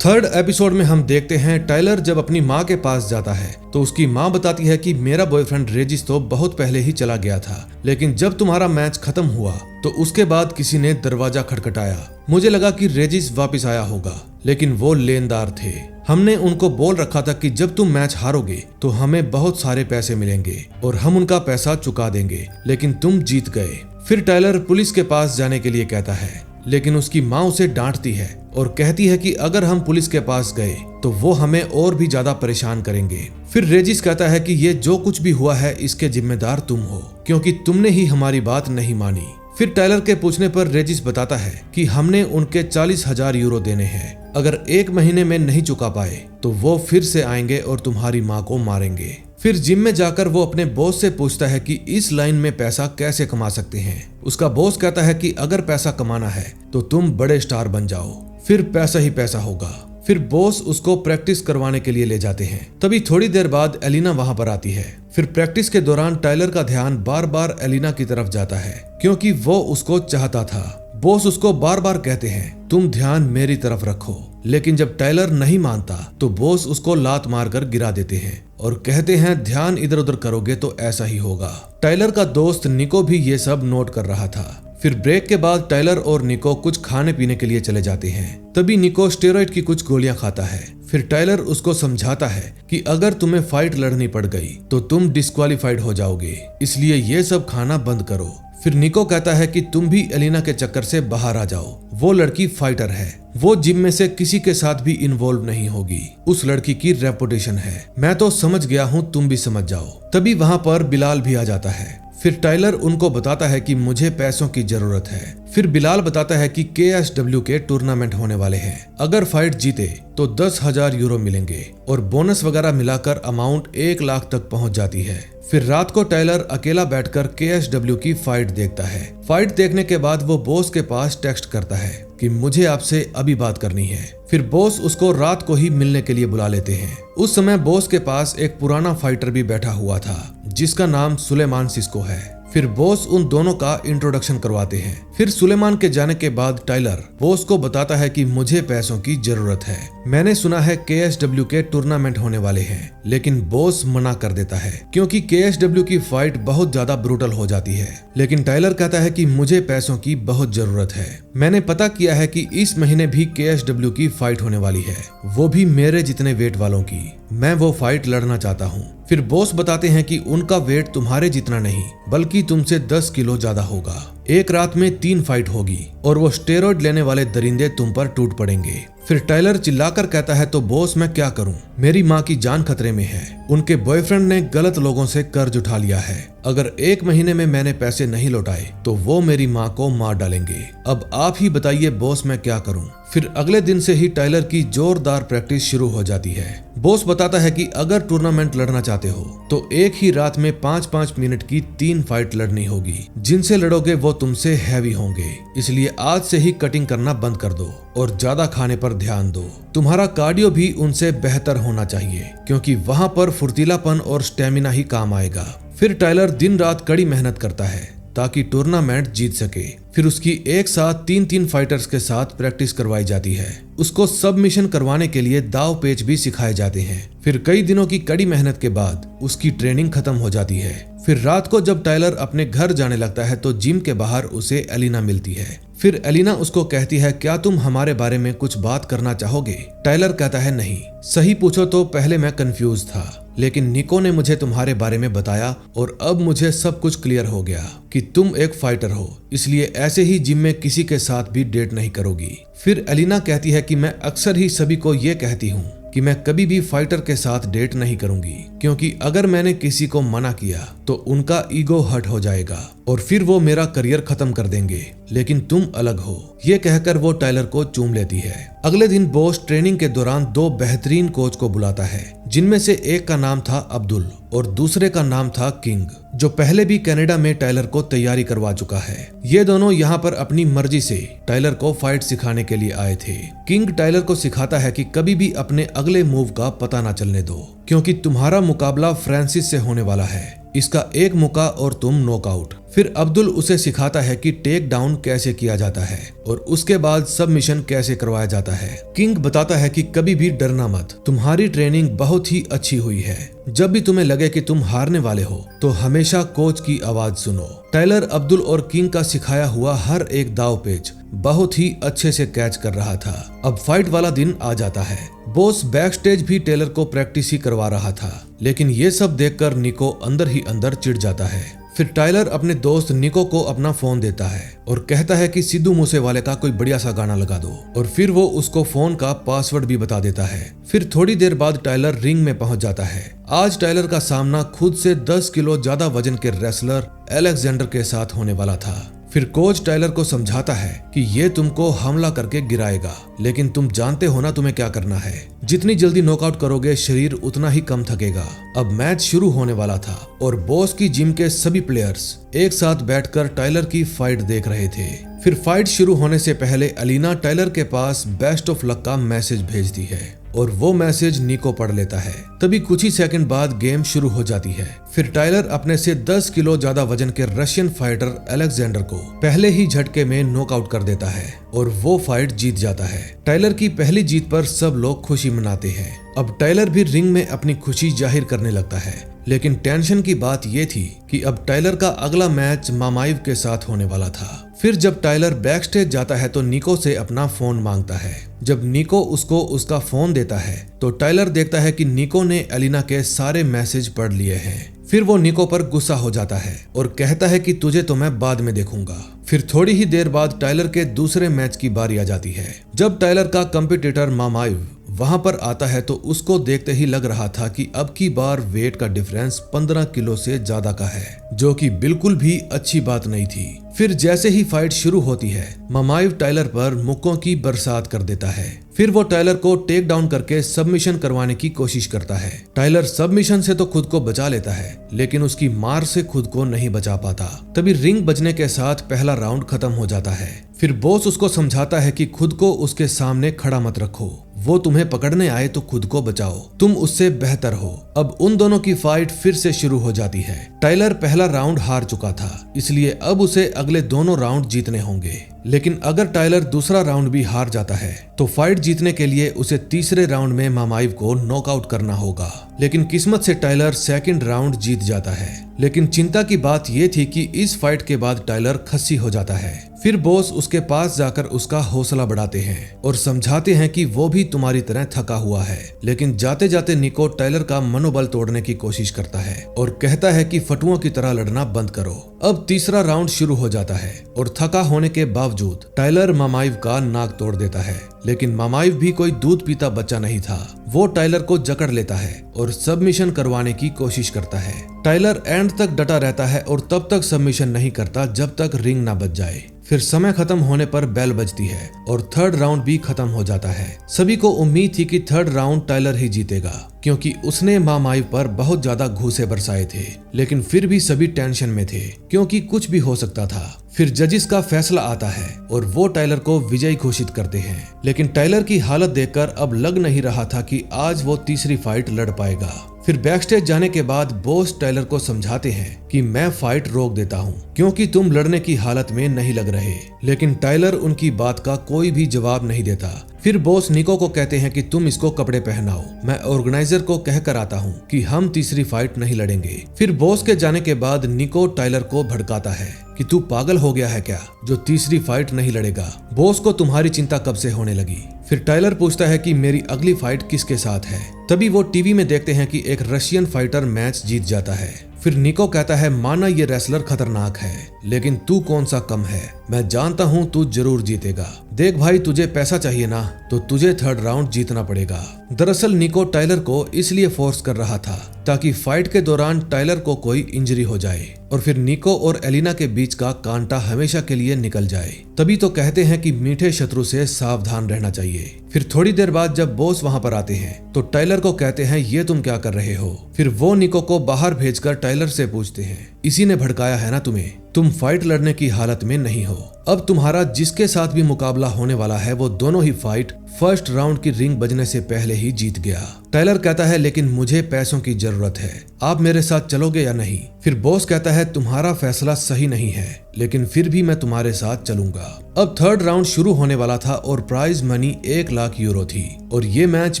थर्ड एपिसोड में हम देखते हैं टायलर जब अपनी माँ के पास जाता है तो उसकी माँ बताती है कि मेरा बॉयफ्रेंड रेजिस तो बहुत पहले ही चला गया था, लेकिन जब तुम्हारा मैच खत्म हुआ तो उसके बाद किसी ने दरवाजा खटखटाया। मुझे लगा कि रेजिस वापस आया होगा, लेकिन वो लेनदार थे। हमने उनको बोल रखा था कि जब तुम मैच हारोगे तो हमें बहुत सारे पैसे मिलेंगे और हम उनका पैसा चुका देंगे, लेकिन तुम जीत गए। फिर टायलर पुलिस के पास जाने के लिए कहता है, लेकिन उसकी माँ उसे डांटती है और कहती है कि अगर हम पुलिस के पास गए तो वो हमें और भी ज्यादा परेशान करेंगे। फिर रेजिस कहता है कि ये जो कुछ भी हुआ है इसके जिम्मेदार तुम हो, क्योंकि तुमने ही हमारी बात नहीं मानी। फिर टायलर के पूछने पर रेजिस बताता है कि हमने उनके 40,000 यूरो देने हैं, अगर 1 महीने में नहीं चुका पाए तो वो फिर से आएंगे और तुम्हारी माँ को मारेंगे। फिर जिम में जाकर वो अपने बॉस से पूछता है कि इस लाइन में पैसा कैसे कमा सकते हैं। उसका बॉस कहता है कि अगर पैसा कमाना है तो तुम बड़े स्टार बन जाओ, फिर पैसा ही पैसा होगा। फिर बॉस उसको प्रैक्टिस करवाने के लिए ले जाते हैं। तभी थोड़ी देर बाद एलिना वहां पर आती है। फिर प्रैक्टिस के दौरान टायलर का ध्यान बार बार एलिना की तरफ जाता है, क्योंकि वो उसको चाहता था। बॉस उसको बार बार कहते हैं तुम ध्यान मेरी तरफ रखो, लेकिन जब टायलर नहीं मानता तो बॉस उसको लात मारकर गिरा देते हैं और कहते हैं ध्यान इधर उधर करोगे तो ऐसा ही होगा। टायलर का दोस्त निको भी ये सब नोट कर रहा था। फिर ब्रेक के बाद टायलर और निको कुछ खाने पीने के लिए चले जाते हैं। तभी निको स्टेरॉइड की कुछ गोलियां खाता है। फिर टायलर उसको समझाता है कि अगर तुम्हें फाइट लड़नी पड़ गई तो तुम डिस्क्वालीफाइड हो जाओगे, इसलिए ये सब खाना बंद करो। फिर निको कहता है कि तुम भी एलिना के चक्कर से बाहर आ जाओ, वो लड़की फाइटर है, वो जिम में से किसी के साथ भी इन्वॉल्व नहीं होगी, उस लड़की की रेपुटेशन है। मैं तो समझ गया हूँ, तुम भी समझ जाओ। तभी वहाँ पर बिलाल भी आ जाता है। फिर टायलर उनको बताता है कि मुझे पैसों की जरूरत है। फिर बिलाल बताता है कि KSW के टूर्नामेंट होने वाले हैं, अगर फाइट जीते तो 10,000 यूरो मिलेंगे और बोनस वगैरह मिलाकर अमाउंट 1 लाख तक पहुंच जाती है। फिर रात को टायलर अकेला बैठकर KSW की फाइट देखता है। फाइट देखने के बाद वो बॉस के पास टेक्स्ट करता है कि मुझे आपसे अभी बात करनी है। फिर बॉस उसको रात को ही मिलने के लिए बुला लेते हैं। उस समय बॉस के पास एक पुराना फाइटर भी बैठा हुआ था, जिसका नाम सुलेमान सिस्को है। फिर बॉस उन दोनों का इंट्रोडक्शन करवाते हैं। फिर सुलेमान के जाने के बाद टाइलर बॉस को बताता है कि मुझे पैसों की जरूरत है, मैंने सुना है KSW के टूर्नामेंट होने वाले हैं। लेकिन बॉस मना कर देता है क्योंकि KSW की फाइट बहुत ज्यादा ब्रूटल हो जाती है। लेकिन टाइलर कहता है कि मुझे पैसों की बहुत जरूरत है, मैंने पता किया है कि इस महीने भी KSW की फाइट होने वाली है, वो भी मेरे जितने वेट वालों की, मैं वो फाइट लड़ना चाहता हूँ। फिर बॉस बताते हैं कि उनका वेट तुम्हारे जितना नहीं बल्कि तुमसे 10 किलो ज्यादा होगा। एक रात में 3 फाइट होगी और वो स्टेरॉइड लेने वाले दरिंदे तुम पर टूट पड़ेंगे। फिर टाइलर चिल्लाकर कहता है तो बॉस मैं क्या करूं, मेरी माँ की जान खतरे में है, उनके बॉयफ्रेंड ने गलत लोगों से कर्ज उठा लिया है, अगर 1 महीने में मैंने पैसे नहीं लौटाए तो वो मेरी माँ को मार डालेंगे, अब आप ही बताइए बॉस मैं क्या करूं। फिर अगले दिन से ही टाइलर की जोरदार प्रैक्टिस शुरू हो जाती है। बॉस बताता है कि अगर टूर्नामेंट लड़ना चाहते हो तो एक ही रात में 5-5 मिनट की 3 फाइट लड़नी होगी, जिनसे लड़ोगे वो तुमसे हैवी होंगे, इसलिए आज से ही कटिंग करना बंद कर दो और ज्यादा खाने पर ध्यान दो। तुम्हारा कार्डियो भी उनसे बेहतर होना चाहिए क्योंकि वहां पर फुर्तीलापन और स्टेमिना ही काम आएगा। फिर टाइलर दिन रात कड़ी मेहनत करता है ताकि टूर्नामेंट जीत सके। फिर उसकी एक साथ 3-3 फाइटर्स के साथ प्रैक्टिस करवाई जाती है। उसको सबमिशन करवाने के लिए दाव पेच भी सिखाए जाते हैं। फिर कई दिनों की कड़ी मेहनत के बाद उसकी ट्रेनिंग खत्म हो जाती है। फिर रात को जब टाइलर अपने घर जाने लगता है तो जिम के बाहर उसे एलिना मिलती है। फिर एलिना उसको कहती है क्या तुम हमारे बारे में कुछ बात करना चाहोगे? टाइलर कहता है नहीं, सही पूछो तो पहले मैं कंफ्यूज था, लेकिन निको ने मुझे तुम्हारे बारे में बताया और अब मुझे सब कुछ क्लियर हो गया कि तुम एक फाइटर हो, इसलिए ऐसे ही जिम में किसी के साथ भी डेट नहीं करोगी। फिर एलिना कहती है कि मैं अक्सर ही सभी को ये कहती हूँ कि मैं कभी भी फाइटर के साथ डेट नहीं करूंगी, क्योंकि अगर मैंने किसी को मना किया तो उनका ईगो हर्ट हो जाएगा और फिर वो मेरा करियर खत्म कर देंगे, लेकिन तुम अलग हो। ये कहकर वो टाइलर को चूम लेती है। अगले दिन बॉस ट्रेनिंग के दौरान 2 बेहतरीन कोच को बुलाता है, जिनमें से एक का नाम था अब्दुल और दूसरे का नाम था किंग, जो पहले भी कनाडा में टाइलर को तैयारी करवा चुका है। ये दोनों यहाँ पर अपनी मर्जी से टाइलर को फाइट सिखाने के लिए आए थे। किंग टाइलर को सिखाता है कि कभी भी अपने अगले मूव का पता ना चलने दो, क्योंकि तुम्हारा मुकाबला फ्रांसिस से होने वाला है, इसका एक मौका और तुम नॉकआउट। फिर अब्दुल उसे सिखाता है कि टेक डाउन कैसे किया जाता है और उसके बाद सबमिशन कैसे करवाया जाता है। किंग बताता है कि कभी भी डरना मत, तुम्हारी ट्रेनिंग बहुत ही अच्छी हुई है, जब भी तुम्हें लगे कि तुम हारने वाले हो तो हमेशा कोच की आवाज सुनो। टाइलर अब्दुल और किंग का सिखाया हुआ हर एक दाव पेच बहुत ही अच्छे से कैच कर रहा था। अब फाइट वाला दिन आ जाता है। बॉस बैक स्टेज भी टेलर को प्रैक्टिस ही करवा रहा था, लेकिन ये सब देखकर निको अंदर ही अंदर चिढ़ जाता है। फिर टाइलर अपने दोस्त निको को अपना फोन देता है और कहता है कि सिद्धू मूसेवाले का कोई बढ़िया सा गाना लगा दो, और फिर वो उसको फोन का पासवर्ड भी बता देता है। फिर थोड़ी देर बाद टाइलर रिंग में पहुंच जाता है। आज टाइलर का सामना खुद से 10 किलो ज्यादा वजन के रेसलर अलेक्जेंडर के साथ होने वाला था। फिर कोच टाइलर को समझाता है कि ये तुमको हमला करके गिराएगा, लेकिन तुम जानते हो ना तुम्हें क्या करना है, जितनी जल्दी नॉकआउट करोगे शरीर उतना ही कम थकेगा। अब मैच शुरू होने वाला था और बॉस की जिम के सभी प्लेयर्स एक साथ बैठकर टाइलर की फाइट देख रहे थे। फिर फाइट शुरू होने से पहले एलिना टाइलर के पास बेस्ट ऑफ लक का मैसेज भेजती है और वो मैसेज निको पढ़ लेता है। तभी कुछ ही सेकंड बाद गेम शुरू हो जाती है। फिर टाइलर अपने से 10 किलो ज्यादा वजन के रशियन फाइटर अलेक्जेंडर को पहले ही झटके में नॉकआउट कर देता है और वो फाइट जीत जाता है। टाइलर की पहली जीत पर सब लोग खुशी मनाते हैं। अब टाइलर भी रिंग में अपनी खुशी जाहिर करने लगता है, लेकिन टेंशन की बात ये थी कि अब टाइलर का अगला मैच मामाइव के साथ होने वाला था। फिर जब टाइलर बैक स्टेज जाता है तो निको से अपना फोन मांगता है। जब निको उसको उसका फोन देता है तो टाइलर देखता है कि निको ने एलिना के सारे मैसेज पढ़ लिए हैं। फिर वो निको पर गुस्सा हो जाता है और कहता है कि तुझे तो मैं बाद में देखूंगा। फिर थोड़ी ही देर बाद टाइलर के दूसरे मैच की बारी आ जाती है। जब टाइलर का कंपटीटर मामाइव वहां पर आता है तो उसको देखते ही लग रहा था कि अब की बार वेट का डिफरेंस 15 किलो से ज्यादा का है, जो कि बिल्कुल भी अच्छी बात नहीं थी। फिर जैसे ही फाइट शुरू होती है, मामाइव टाइलर पर मुक्कों की बरसात कर देता है। फिर वो टाइलर को टेक डाउन करके सबमिशन करवाने की कोशिश करता है। टाइलर सबमिशन से तो खुद को बचा लेता है, लेकिन उसकी मार से खुद को नहीं बचा पाता। तभी रिंग बजने के साथ पहला राउंड खत्म हो जाता है। फिर बॉस उसको समझाता है कि खुद को उसके सामने खड़ा मत रखो, वो तुम्हें पकड़ने आए तो खुद को बचाओ, तुम उससे बेहतर हो। अब उन दोनों की फाइट फिर से शुरू हो जाती है। टाइलर पहला राउंड हार चुका था, इसलिए अब उसे अगले दोनों राउंड जीतने होंगे। लेकिन अगर टाइलर दूसरा राउंड भी हार जाता है तो फाइट जीतने के लिए उसे तीसरे राउंड में मामाइव को नॉकआउट करना होगा। लेकिन किस्मत से टाइलर सेकंड राउंड जीत जाता है। लेकिन चिंता की बात यह थी कि इस फाइट के बाद टाइलर खस्सी हो जाता है। फिर बॉस उसके पास जाकर उसका हौसला बढ़ाते हैं और समझाते हैं कि वो भी तुम्हारी तरह थका हुआ है। लेकिन जाते जाते निको टाइलर का मनोबल तोड़ने की कोशिश करता है और कहता है कि फटुओं की तरह लड़ना बंद करो। अब तीसरा राउंड शुरू हो जाता है और थका होने के बावजूद टाइलर मामाइव का नाक तोड़ देता है। लेकिन मामाइव भी कोई दूध पीता बच्चा नहीं था। वो टाइलर को जकड़ लेता है और सबमिशन करवाने की कोशिश करता है। टाइलर एंड तक डटा रहता है और तब तक सबमिशन नहीं करता जब तक रिंग ना बज जाए। फिर समय खत्म होने पर बेल बजती है और थर्ड राउंड भी खत्म हो जाता है। सभी को उम्मीद थी कि थर्ड राउंड टाइलर ही जीतेगा, क्योंकि उसने मामाइव पर बहुत ज्यादा घूंसे बरसाए थे। लेकिन फिर भी सभी टेंशन में थे, क्योंकि कुछ भी हो सकता था। फिर जजिस का फैसला आता है और वो टाइलर को विजयी घोषित करते हैं। लेकिन टाइलर की हालत देखकर अब लग नहीं रहा था कि आज वो तीसरी फाइट लड़ पाएगा। फिर बैकस्टेज जाने के बाद बॉस टाइलर को समझाते हैं कि मैं फाइट रोक देता हूँ, क्योंकि तुम लड़ने की हालत में नहीं लग रहे। लेकिन टाइलर उनकी बात का कोई भी जवाब नहीं देता। फिर बॉस निको को कहते हैं कि तुम इसको कपड़े पहनाओ, मैं ऑर्गेनाइजर को कह कर आता हूँ कि हम तीसरी फाइट नहीं लड़ेंगे। फिर बॉस के जाने के बाद निको टाइलर को भड़काता है कि तू पागल हो गया है क्या, जो तीसरी फाइट नहीं लड़ेगा। बॉस को तुम्हारी चिंता कब से होने लगी। फिर टाइलर पूछता है कि मेरी अगली फाइट किसके साथ है। तभी वो टीवी में देखते हैं कि एक रशियन फाइटर मैच जीत जाता है। फिर निको कहता है माना ये रेसलर खतरनाक है, लेकिन तू कौन सा कम है, मैं जानता हूँ तू जरूर जीतेगा। देख भाई, तुझे पैसा चाहिए ना, तो तुझे थर्ड राउंड जीतना पड़ेगा। दरअसल निको टाइलर को इसलिए फोर्स कर रहा था ताकि फाइट के दौरान टाइलर को कोई इंजरी हो जाए और फिर निको और एलिना के बीच का कांटा हमेशा के लिए निकल जाए। तभी तो कहते हैं कि मीठे शत्रु से सावधान रहना चाहिए। फिर थोड़ी देर बाद जब बॉस वहां पर आते हैं तो टाइलर को कहते हैं ये तुम क्या कर रहे हो। फिर वो निको को बाहर भेजकर टाइलर से पूछते हैं इसी ने भड़काया है ना तुम्हें, तुम फाइट लड़ने की हालत में नहीं हो। अब तुम्हारा जिसके साथ भी मुकाबला होने वाला है वो दोनों ही फाइट फर्स्ट राउंड की रिंग बजने से पहले ही जीत गया। टाइलर कहता है लेकिन मुझे पैसों की जरूरत है, आप मेरे साथ चलोगे या नहीं। फिर बॉस कहता है तुम्हारा फैसला सही नहीं है, लेकिन फिर भी मैं तुम्हारे साथ चलूंगा। अब थर्ड राउंड शुरू होने वाला था और प्राइज मनी 1 लाख यूरो थी और ये मैच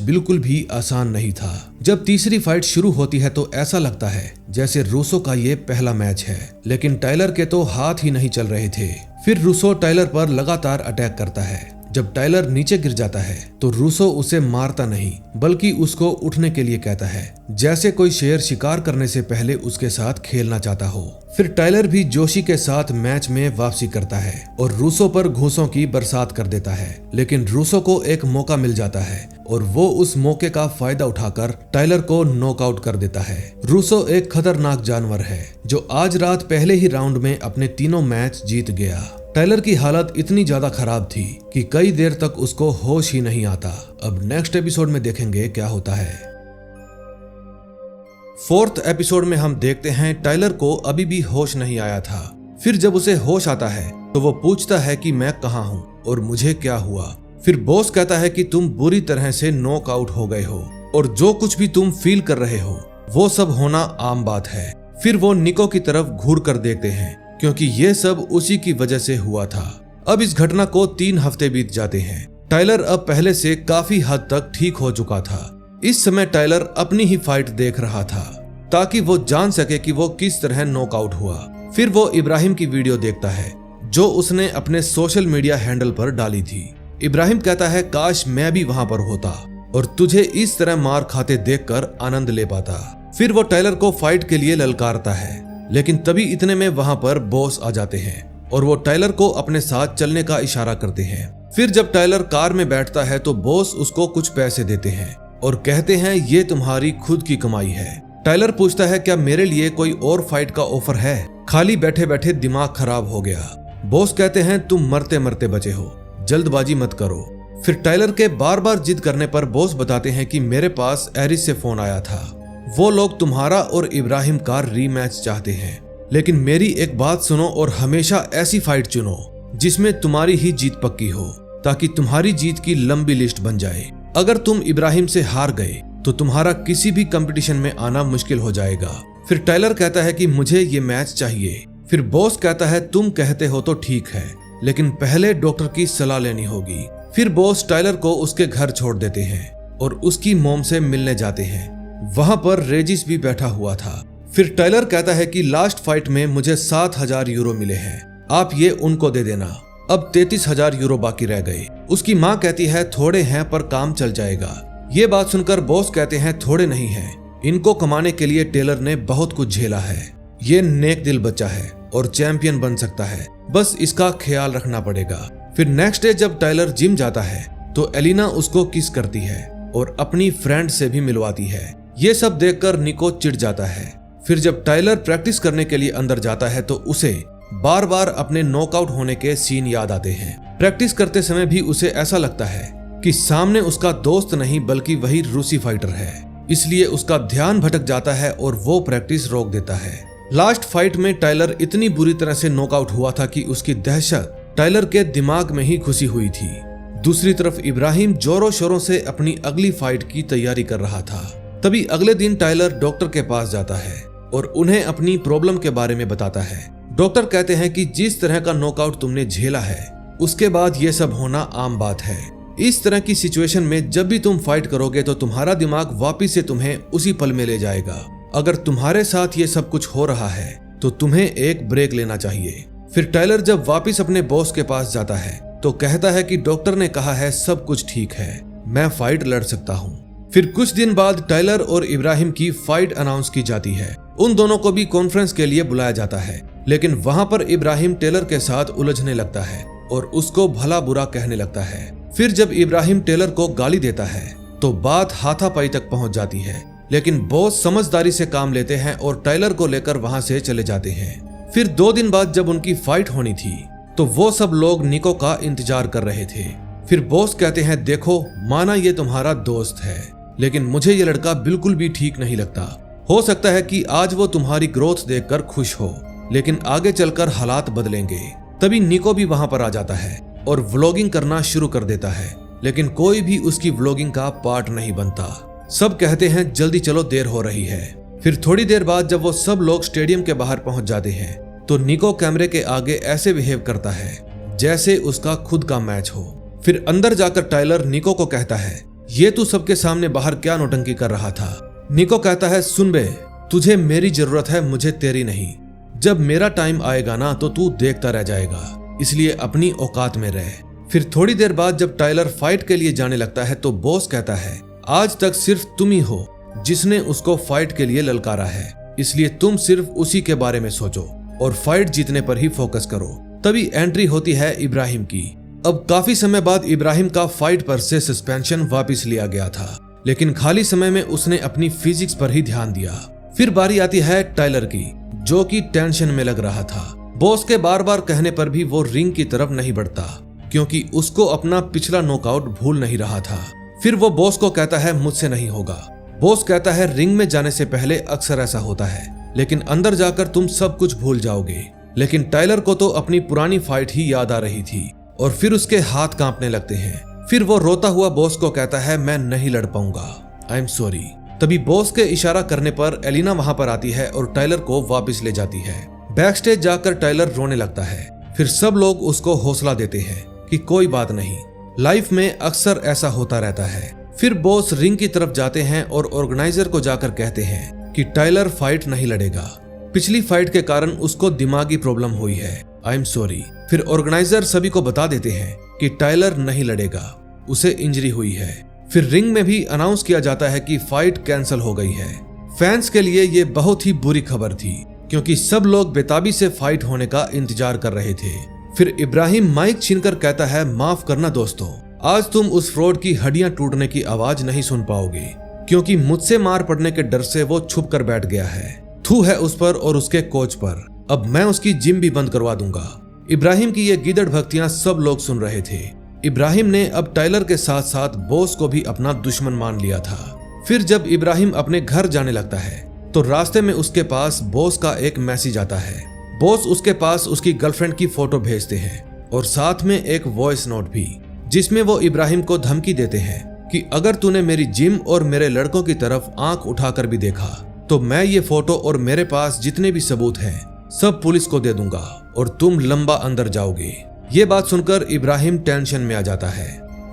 बिल्कुल भी आसान नहीं था। जब तीसरी फाइट शुरू होती है तो ऐसा लगता है जैसे रूसो का ये पहला मैच है, लेकिन टाइलर के तो हाथ ही नहीं चल रहे थे। फिर रूसो टाइलर पर लगातार अटैक करता है। जब टाइलर नीचे गिर जाता है तो रूसो उसे मारता नहीं बल्कि उसको उठने के लिए कहता है, जैसे कोई शेर शिकार करने से पहले उसके साथ खेलना चाहता हो। फिर टाइलर भी जोशी के साथ मैच में वापसी करता है और रूसो पर घूंसों की बरसात कर देता है। लेकिन रूसो को एक मौका मिल जाता है और वो उस मौके का फायदा उठाकर टाइलर को नॉकआउट कर देता है। रूसो एक खतरनाक जानवर है जो आज रात पहले ही राउंड में अपने तीनों मैच जीत गया। टाइलर की हालत इतनी ज्यादा खराब थी कि कई देर तक उसको होश ही नहीं आता। अब नेक्स्ट एपिसोड में देखेंगे क्या होता है। फोर्थ एपिसोड में हम देखते हैं टाइलर को अभी भी होश नहीं आया था। फिर जब उसे होश आता है तो वो पूछता है कि मैं कहाँ हूँ और मुझे क्या हुआ। फिर बॉस कहता है कि तुम बुरी तरह से नॉकआउट हो गए हो और जो कुछ भी तुम फील कर रहे हो वो सब होना आम बात है। फिर वो निको की तरफ घूर कर देखते हैं क्योंकि ये सब उसी की वजह से हुआ था। अब इस घटना को 3 हफ्ते बीत जाते हैं। टाइलर अब पहले से काफी हद तक ठीक हो चुका था। इस समय टाइलर अपनी ही फाइट देख रहा था ताकि वो जान सके कि वो किस तरह नॉकआउट हुआ। फिर वो इब्राहिम की वीडियो देखता है जो उसने अपने सोशल मीडिया हैंडल पर डाली थी। इब्राहिम कहता है काश मैं भी वहां पर होता और तुझे इस तरह मार खाते देखकर आनंद ले पाता। फिर वो टाइलर को फाइट के लिए ललकारता है, लेकिन तभी इतने में वहां पर बॉस आ जाते हैं और वो टाइलर को अपने साथ चलने का इशारा करते हैं। फिर जब टाइलर कार में बैठता है तो बॉस उसको कुछ पैसे देते हैं और कहते हैं ये तुम्हारी खुद की कमाई है। टाइलर पूछता है क्या मेरे लिए कोई और फाइट का ऑफर है, खाली बैठे बैठे दिमाग खराब हो गया। बॉस कहते हैं तुम मरते मरते बचे हो, जल्दबाजी मत करो। फिर टाइलर के बार बार जिद करने पर बॉस बताते हैं कि मेरे पास एरिस से फोन आया था, वो लोग तुम्हारा और इब्राहिम का रीमैच चाहते हैं, लेकिन मेरी एक बात सुनो और हमेशा ऐसी फाइट चुनो जिसमें तुम्हारी ही जीत पक्की हो ताकि तुम्हारी जीत की लंबी लिस्ट बन जाए। अगर तुम इब्राहिम से हार गए तो तुम्हारा किसी भी कंपटीशन में आना मुश्किल हो जाएगा। फिर टाइलर कहता है कि मुझे ये मैच चाहिए। फिर बॉस कहता है तुम कहते हो तो ठीक है, लेकिन पहले डॉक्टर की सलाह लेनी होगी। फिर बॉस टाइलर को उसके घर छोड़ देते हैं और उसकी मॉम से मिलने जाते हैं। वहां पर रेजिस भी बैठा हुआ था। फिर टाइलर कहता है कि लास्ट फाइट में मुझे 7,000 यूरो मिले हैं, आप ये उनको दे देना। अब 33,000 यूरो बाकी रह गए। उसकी माँ कहती है थोड़े हैं पर काम चल जाएगा। ये बात सुनकर बॉस कहते हैं थोड़े नहीं हैं, इनको कमाने के लिए टेलर ने बहुत कुछ झेला है। ये नेक दिल बच्चा है और चैंपियन बन सकता है, बस इसका ख्याल रखना पड़ेगा। फिर नेक्स्ट डे जब टाइलर जिम जाता है तो एलिना उसको किस करती है और अपनी फ्रेंड से भी मिलवाती है। ये सब देखकर निको चिढ़ जाता है। फिर जब टाइलर प्रैक्टिस करने के लिए अंदर जाता है तो उसे बार बार अपने नॉकआउट होने के सीन याद आते हैं। प्रैक्टिस करते समय भी उसे ऐसा लगता है कि सामने उसका दोस्त नहीं बल्कि वही रूसी फाइटर है, इसलिए उसका ध्यान भटक जाता है और वो प्रैक्टिस रोक देता है। लास्ट फाइट में टाइलर इतनी बुरी तरह से नॉकआउट हुआ था कि उसकी दहशत टाइलर के दिमाग में ही घुसी हुई थी। दूसरी तरफ इब्राहिम जोरों शोरों से अपनी अगली फाइट की तैयारी कर रहा था। तभी अगले दिन टाइलर डॉक्टर के पास जाता है और उन्हें अपनी प्रॉब्लम के बारे में बताता है। डॉक्टर कहते हैं कि जिस तरह का नॉकआउट तुमने झेला है उसके बाद ये सब होना आम बात है। इस तरह की सिचुएशन में जब भी तुम फाइट करोगे तो तुम्हारा दिमाग वापिस से तुम्हें उसी पल में ले जाएगा। अगर तुम्हारे साथ ये सब कुछ हो रहा है तो तुम्हें एक ब्रेक लेना चाहिए। फिर टाइलर जब वापिस अपने बॉस के पास जाता है तो कहता है कि डॉक्टर ने कहा है सब कुछ ठीक है, मैं फाइट लड़ सकता हूँ। फिर कुछ दिन बाद टाइलर और इब्राहिम की फाइट अनाउंस की जाती है। उन दोनों को भी कॉन्फ्रेंस के लिए बुलाया जाता है, लेकिन वहां पर इब्राहिम टेलर के साथ उलझने लगता है और उसको भला बुरा कहने लगता है। फिर जब इब्राहिम टेलर को गाली देता है तो बात हाथापाई तक पहुंच जाती है, लेकिन बॉस समझदारी से काम लेते हैं और टाइलर को लेकर वहां से चले जाते हैं। फिर 2 दिन बाद जब उनकी फाइट होनी थी तो वो सब लोग निको का इंतजार कर रहे थे। फिर बॉस कहते हैं देखो, माना ये तुम्हारा दोस्त है, लेकिन मुझे ये लड़का बिल्कुल भी ठीक नहीं लगता। हो सकता है कि आज वो तुम्हारी ग्रोथ देखकर खुश हो, लेकिन आगे चलकर हालात बदलेंगे। तभी निको भी वहां पर आ जाता है और व्लॉगिंग करना शुरू कर देता है, लेकिन कोई भी उसकी व्लॉगिंग का पार्ट नहीं बनता। सब कहते हैं जल्दी चलो, देर हो रही है। फिर थोड़ी देर बाद जब वो सब लोग स्टेडियम के बाहर पहुंच जाते हैं तो निको कैमरे के आगे ऐसे बिहेव करता है जैसे उसका खुद का मैच हो। फिर अंदर जाकर टाइलर निको को कहता है ये तू सबके सामने बाहर क्या नौटंकी कर रहा था। निको कहता है सुन बे, तुझे मेरी जरूरत है, मुझे तेरी नहीं। जब मेरा टाइम आएगा ना तो तू देखता रह जाएगा, इसलिए अपनी औकात में रह। फिर थोड़ी देर बाद जब टाइलर फाइट के लिए जाने लगता है तो बॉस कहता है आज तक सिर्फ तुम ही हो जिसने उसको फाइट के लिए ललकारा है, इसलिए तुम सिर्फ उसी के बारे में सोचो और फाइट जीतने पर ही फोकस करो। तभी एंट्री होती है इब्राहिम की। अब काफी समय बाद इब्राहिम का फाइट पर से सस्पेंशन वापस लिया गया था, लेकिन खाली समय में उसने अपनी फिजिक्स पर ही ध्यान दिया। फिर बारी आती है टाइलर की, जो कि टेंशन में लग रहा था। बॉस के बार बार कहने पर भी वो रिंग की तरफ नहीं बढ़ता, क्योंकि उसको अपना पिछला नॉकआउट भूल नहीं रहा था। फिर वो बॉस को कहता है मुझसे नहीं होगा। बॉस कहता है रिंग में जाने से पहले अक्सर ऐसा होता है, लेकिन अंदर जाकर तुम सब कुछ भूल जाओगे। लेकिन टाइलर को तो अपनी पुरानी फाइट ही याद आ रही थी और फिर उसके हाथ कांपने लगते हैं। फिर वो रोता हुआ बॉस को कहता है मैं नहीं लड़ पाऊंगा, आई एम सॉरी। तभी बॉस के इशारा करने पर एलिना वहां पर आती है और टाइलर को वापस ले जाती है। बैक स्टेज जाकर टाइलर रोने लगता है। फिर सब लोग उसको हौसला देते हैं कि कोई बात नहीं, लाइफ में अक्सर ऐसा होता रहता है। फिर बॉस रिंग की तरफ जाते हैं और ऑर्गेनाइजर को जाकर कहते हैं कि टाइलर फाइट नहीं लड़ेगा, पिछली फाइट के कारण उसको दिमागी प्रॉब्लम हुई है, आई एम सॉरी। फिर ऑर्गेनाइजर सभी को बता देते हैं कि टाइलर नहीं लड़ेगा, उसे इंजरी हुई है। फिर रिंग में भी अनाउंस किया जाता है कि फाइट कैंसिल हो गई है। फैंस के लिए ये बहुत ही बुरी खबर थी, क्योंकि सब लोग बेताबी से फाइट होने का इंतजार कर रहे थे। फिर इब्राहिम माइक छीनकर कहता है माफ करना दोस्तों, आज तुम उस फ्रॉड की हड्डियां टूटने की आवाज नहीं सुन पाओगे, क्योंकि मुझसे मार पड़ने के डर से वो छुप कर बैठ गया है। थू है उस पर और उसके कोच पर, अब मैं उसकी जिम भी बंद करवा दूंगा। इब्राहिम की ये गीदड़ भक्तियां सब लोग सुन रहे थे। इब्राहिम ने अब टाइलर के साथ साथ बॉस को भी अपना दुश्मन मान लिया था। फिर जब इब्राहिम अपने घर जाने लगता है तो रास्ते में उसके पास बॉस का एक मैसेज आता है। बॉस उसके पास उसकी गर्लफ्रेंड की फोटो भेजते हैं और साथ में एक वॉइस नोट भी, जिसमें वो इब्राहिम को धमकी देते हैं कि अगर तूने मेरी जिम और मेरे लड़कों की तरफ आंख उठाकर भी देखा तो मैं ये फोटो और मेरे पास जितने भी सबूत हैं सब पुलिस को दे दूंगा और तुम लंबा अंदर जाओगे। ये बात सुनकर इब्राहिम टेंशन में आ जाता है।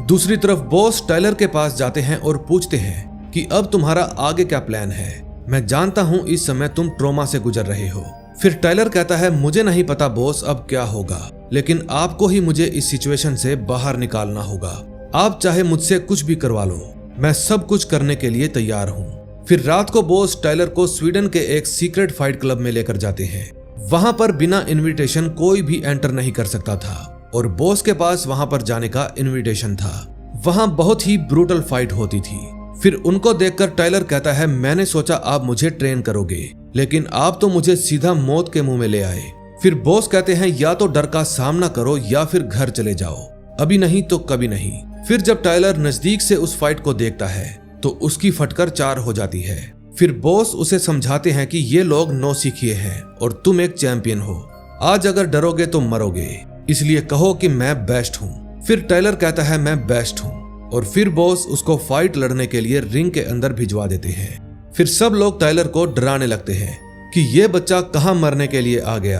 दूसरी तरफ बॉस टाइलर के पास जाते हैं और पूछते हैं कि अब तुम्हारा आगे क्या प्लान है। मैं जानता हूँ इस समय तुम ट्रॉमा से गुजर रहे हो। फिर टाइलर कहता है मुझे नहीं पता बॉस अब क्या होगा, लेकिन आपको ही मुझे इस सिचुएशन से बाहर निकालना होगा। आप चाहे मुझसे कुछ भी करवा लो, मैं सब कुछ करने के लिए तैयार हूँ। फिर रात को बॉस टाइलर को स्वीडन के एक सीक्रेट फाइट क्लब में लेकर जाते हैं। वहां पर बिना इनविटेशन कोई भी एंटर नहीं कर सकता था और बॉस के पास वहां पर जाने का इनविटेशन था। वहां बहुत ही ब्रूटल फाइट होती थी। फिर उनको देखकर टाइलर कहता है मैंने सोचा आप मुझे ट्रेन करोगे, लेकिन आप तो मुझे सीधा मौत के मुंह में ले आए। फिर बॉस कहते हैं या तो डर का सामना करो या फिर घर चले जाओ, अभी नहीं तो कभी नहीं। फिर जब टाइलर नजदीक से उस फाइट को देखता है तो उसकी फटकर 4 हो जाती है। फिर बॉस उसे समझाते हैं कि ये लोग नौसिखिए हैं और तुम एक चैंपियन हो। आज अगर डरोगे तो मरोगे, इसलिए कहो कि मैं बेस्ट हूँ। फिर टाइलर कहता है मैं बेस्ट हूँ और फिर बॉस उसको फाइट लड़ने के लिए रिंग के अंदर भिजवा देते हैं। फिर सब लोग टाइलर को डराने लगते हैं कि ये बच्चा कहाँ मरने के लिए आ गया,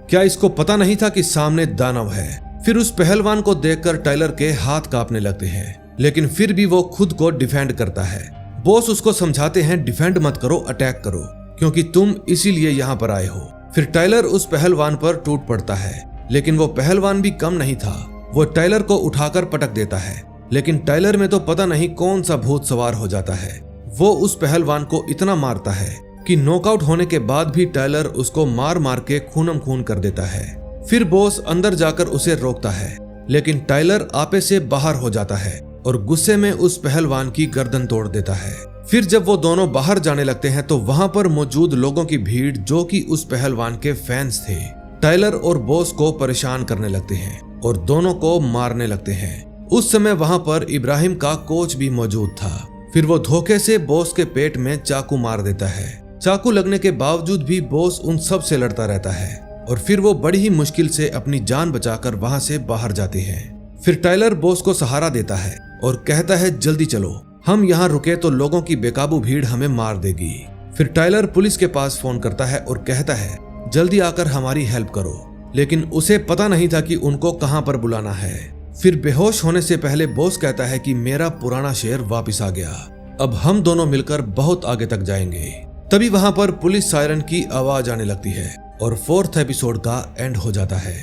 क्या इसको पता नहीं था कि सामने दानव है। फिर उस पहलवान को देखकर टाइलर के हाथ कांपने लगते हैं, लेकिन फिर भी वो खुद को डिफेंड करता है। बॉस उसको समझाते हैं डिफेंड मत करो, अटैक करो, क्योंकि तुम इसीलिए यहाँ पर आए हो। फिर टाइलर उस पहलवान पर टूट पड़ता है, लेकिन वो पहलवान भी कम नहीं था। वो टाइलर को उठाकर पटक देता है, लेकिन टाइलर में तो पता नहीं कौन सा भूत सवार हो जाता है। वो उस पहलवान को इतना मारता है कि नॉकआउट होने के बाद भी टाइलर उसको मार मार के खूनम खून कर देता है। फिर बॉस अंदर जाकर उसे रोकता है, लेकिन टाइलर आपे से बाहर हो जाता है और गुस्से में उस पहलवान की गर्दन तोड़ देता है। फिर जब वो दोनों बाहर जाने लगते हैं तो वहां पर मौजूद लोगों की भीड़ जो कि उस पहलवान के फैंस थे, टाइलर और बॉस को परेशान करने लगते हैं और दोनों को मारने लगते हैं। उस समय वहां पर इब्राहिम का कोच भी मौजूद था। फिर वो धोखे से बॉस के पेट में चाकू मार देता है। चाकू लगने के बावजूद भी बॉस उन सब से लड़ता रहता है और फिर वो बड़ी ही मुश्किल से अपनी जान बचाकर वहां से बाहर जाते हैं। फिर टाइलर बॉस को सहारा देता है और कहता है जल्दी चलो, हम यहाँ रुके तो लोगों की बेकाबू भीड़ हमें मार देगी। फिर टाइलर पुलिस के पास फोन करता है और कहता है जल्दी आकर हमारी हेल्प करो, लेकिन उसे पता नहीं था कि उनको कहाँ पर बुलाना है। फिर बेहोश होने से पहले बॉस कहता है कि मेरा पुराना शेर वापस आ गया, अब हम दोनों मिलकर बहुत आगे तक जाएंगे। तभी वहां पर पुलिस सायरन की आवाज आने लगती है और 4th एपिसोड का एंड हो जाता है।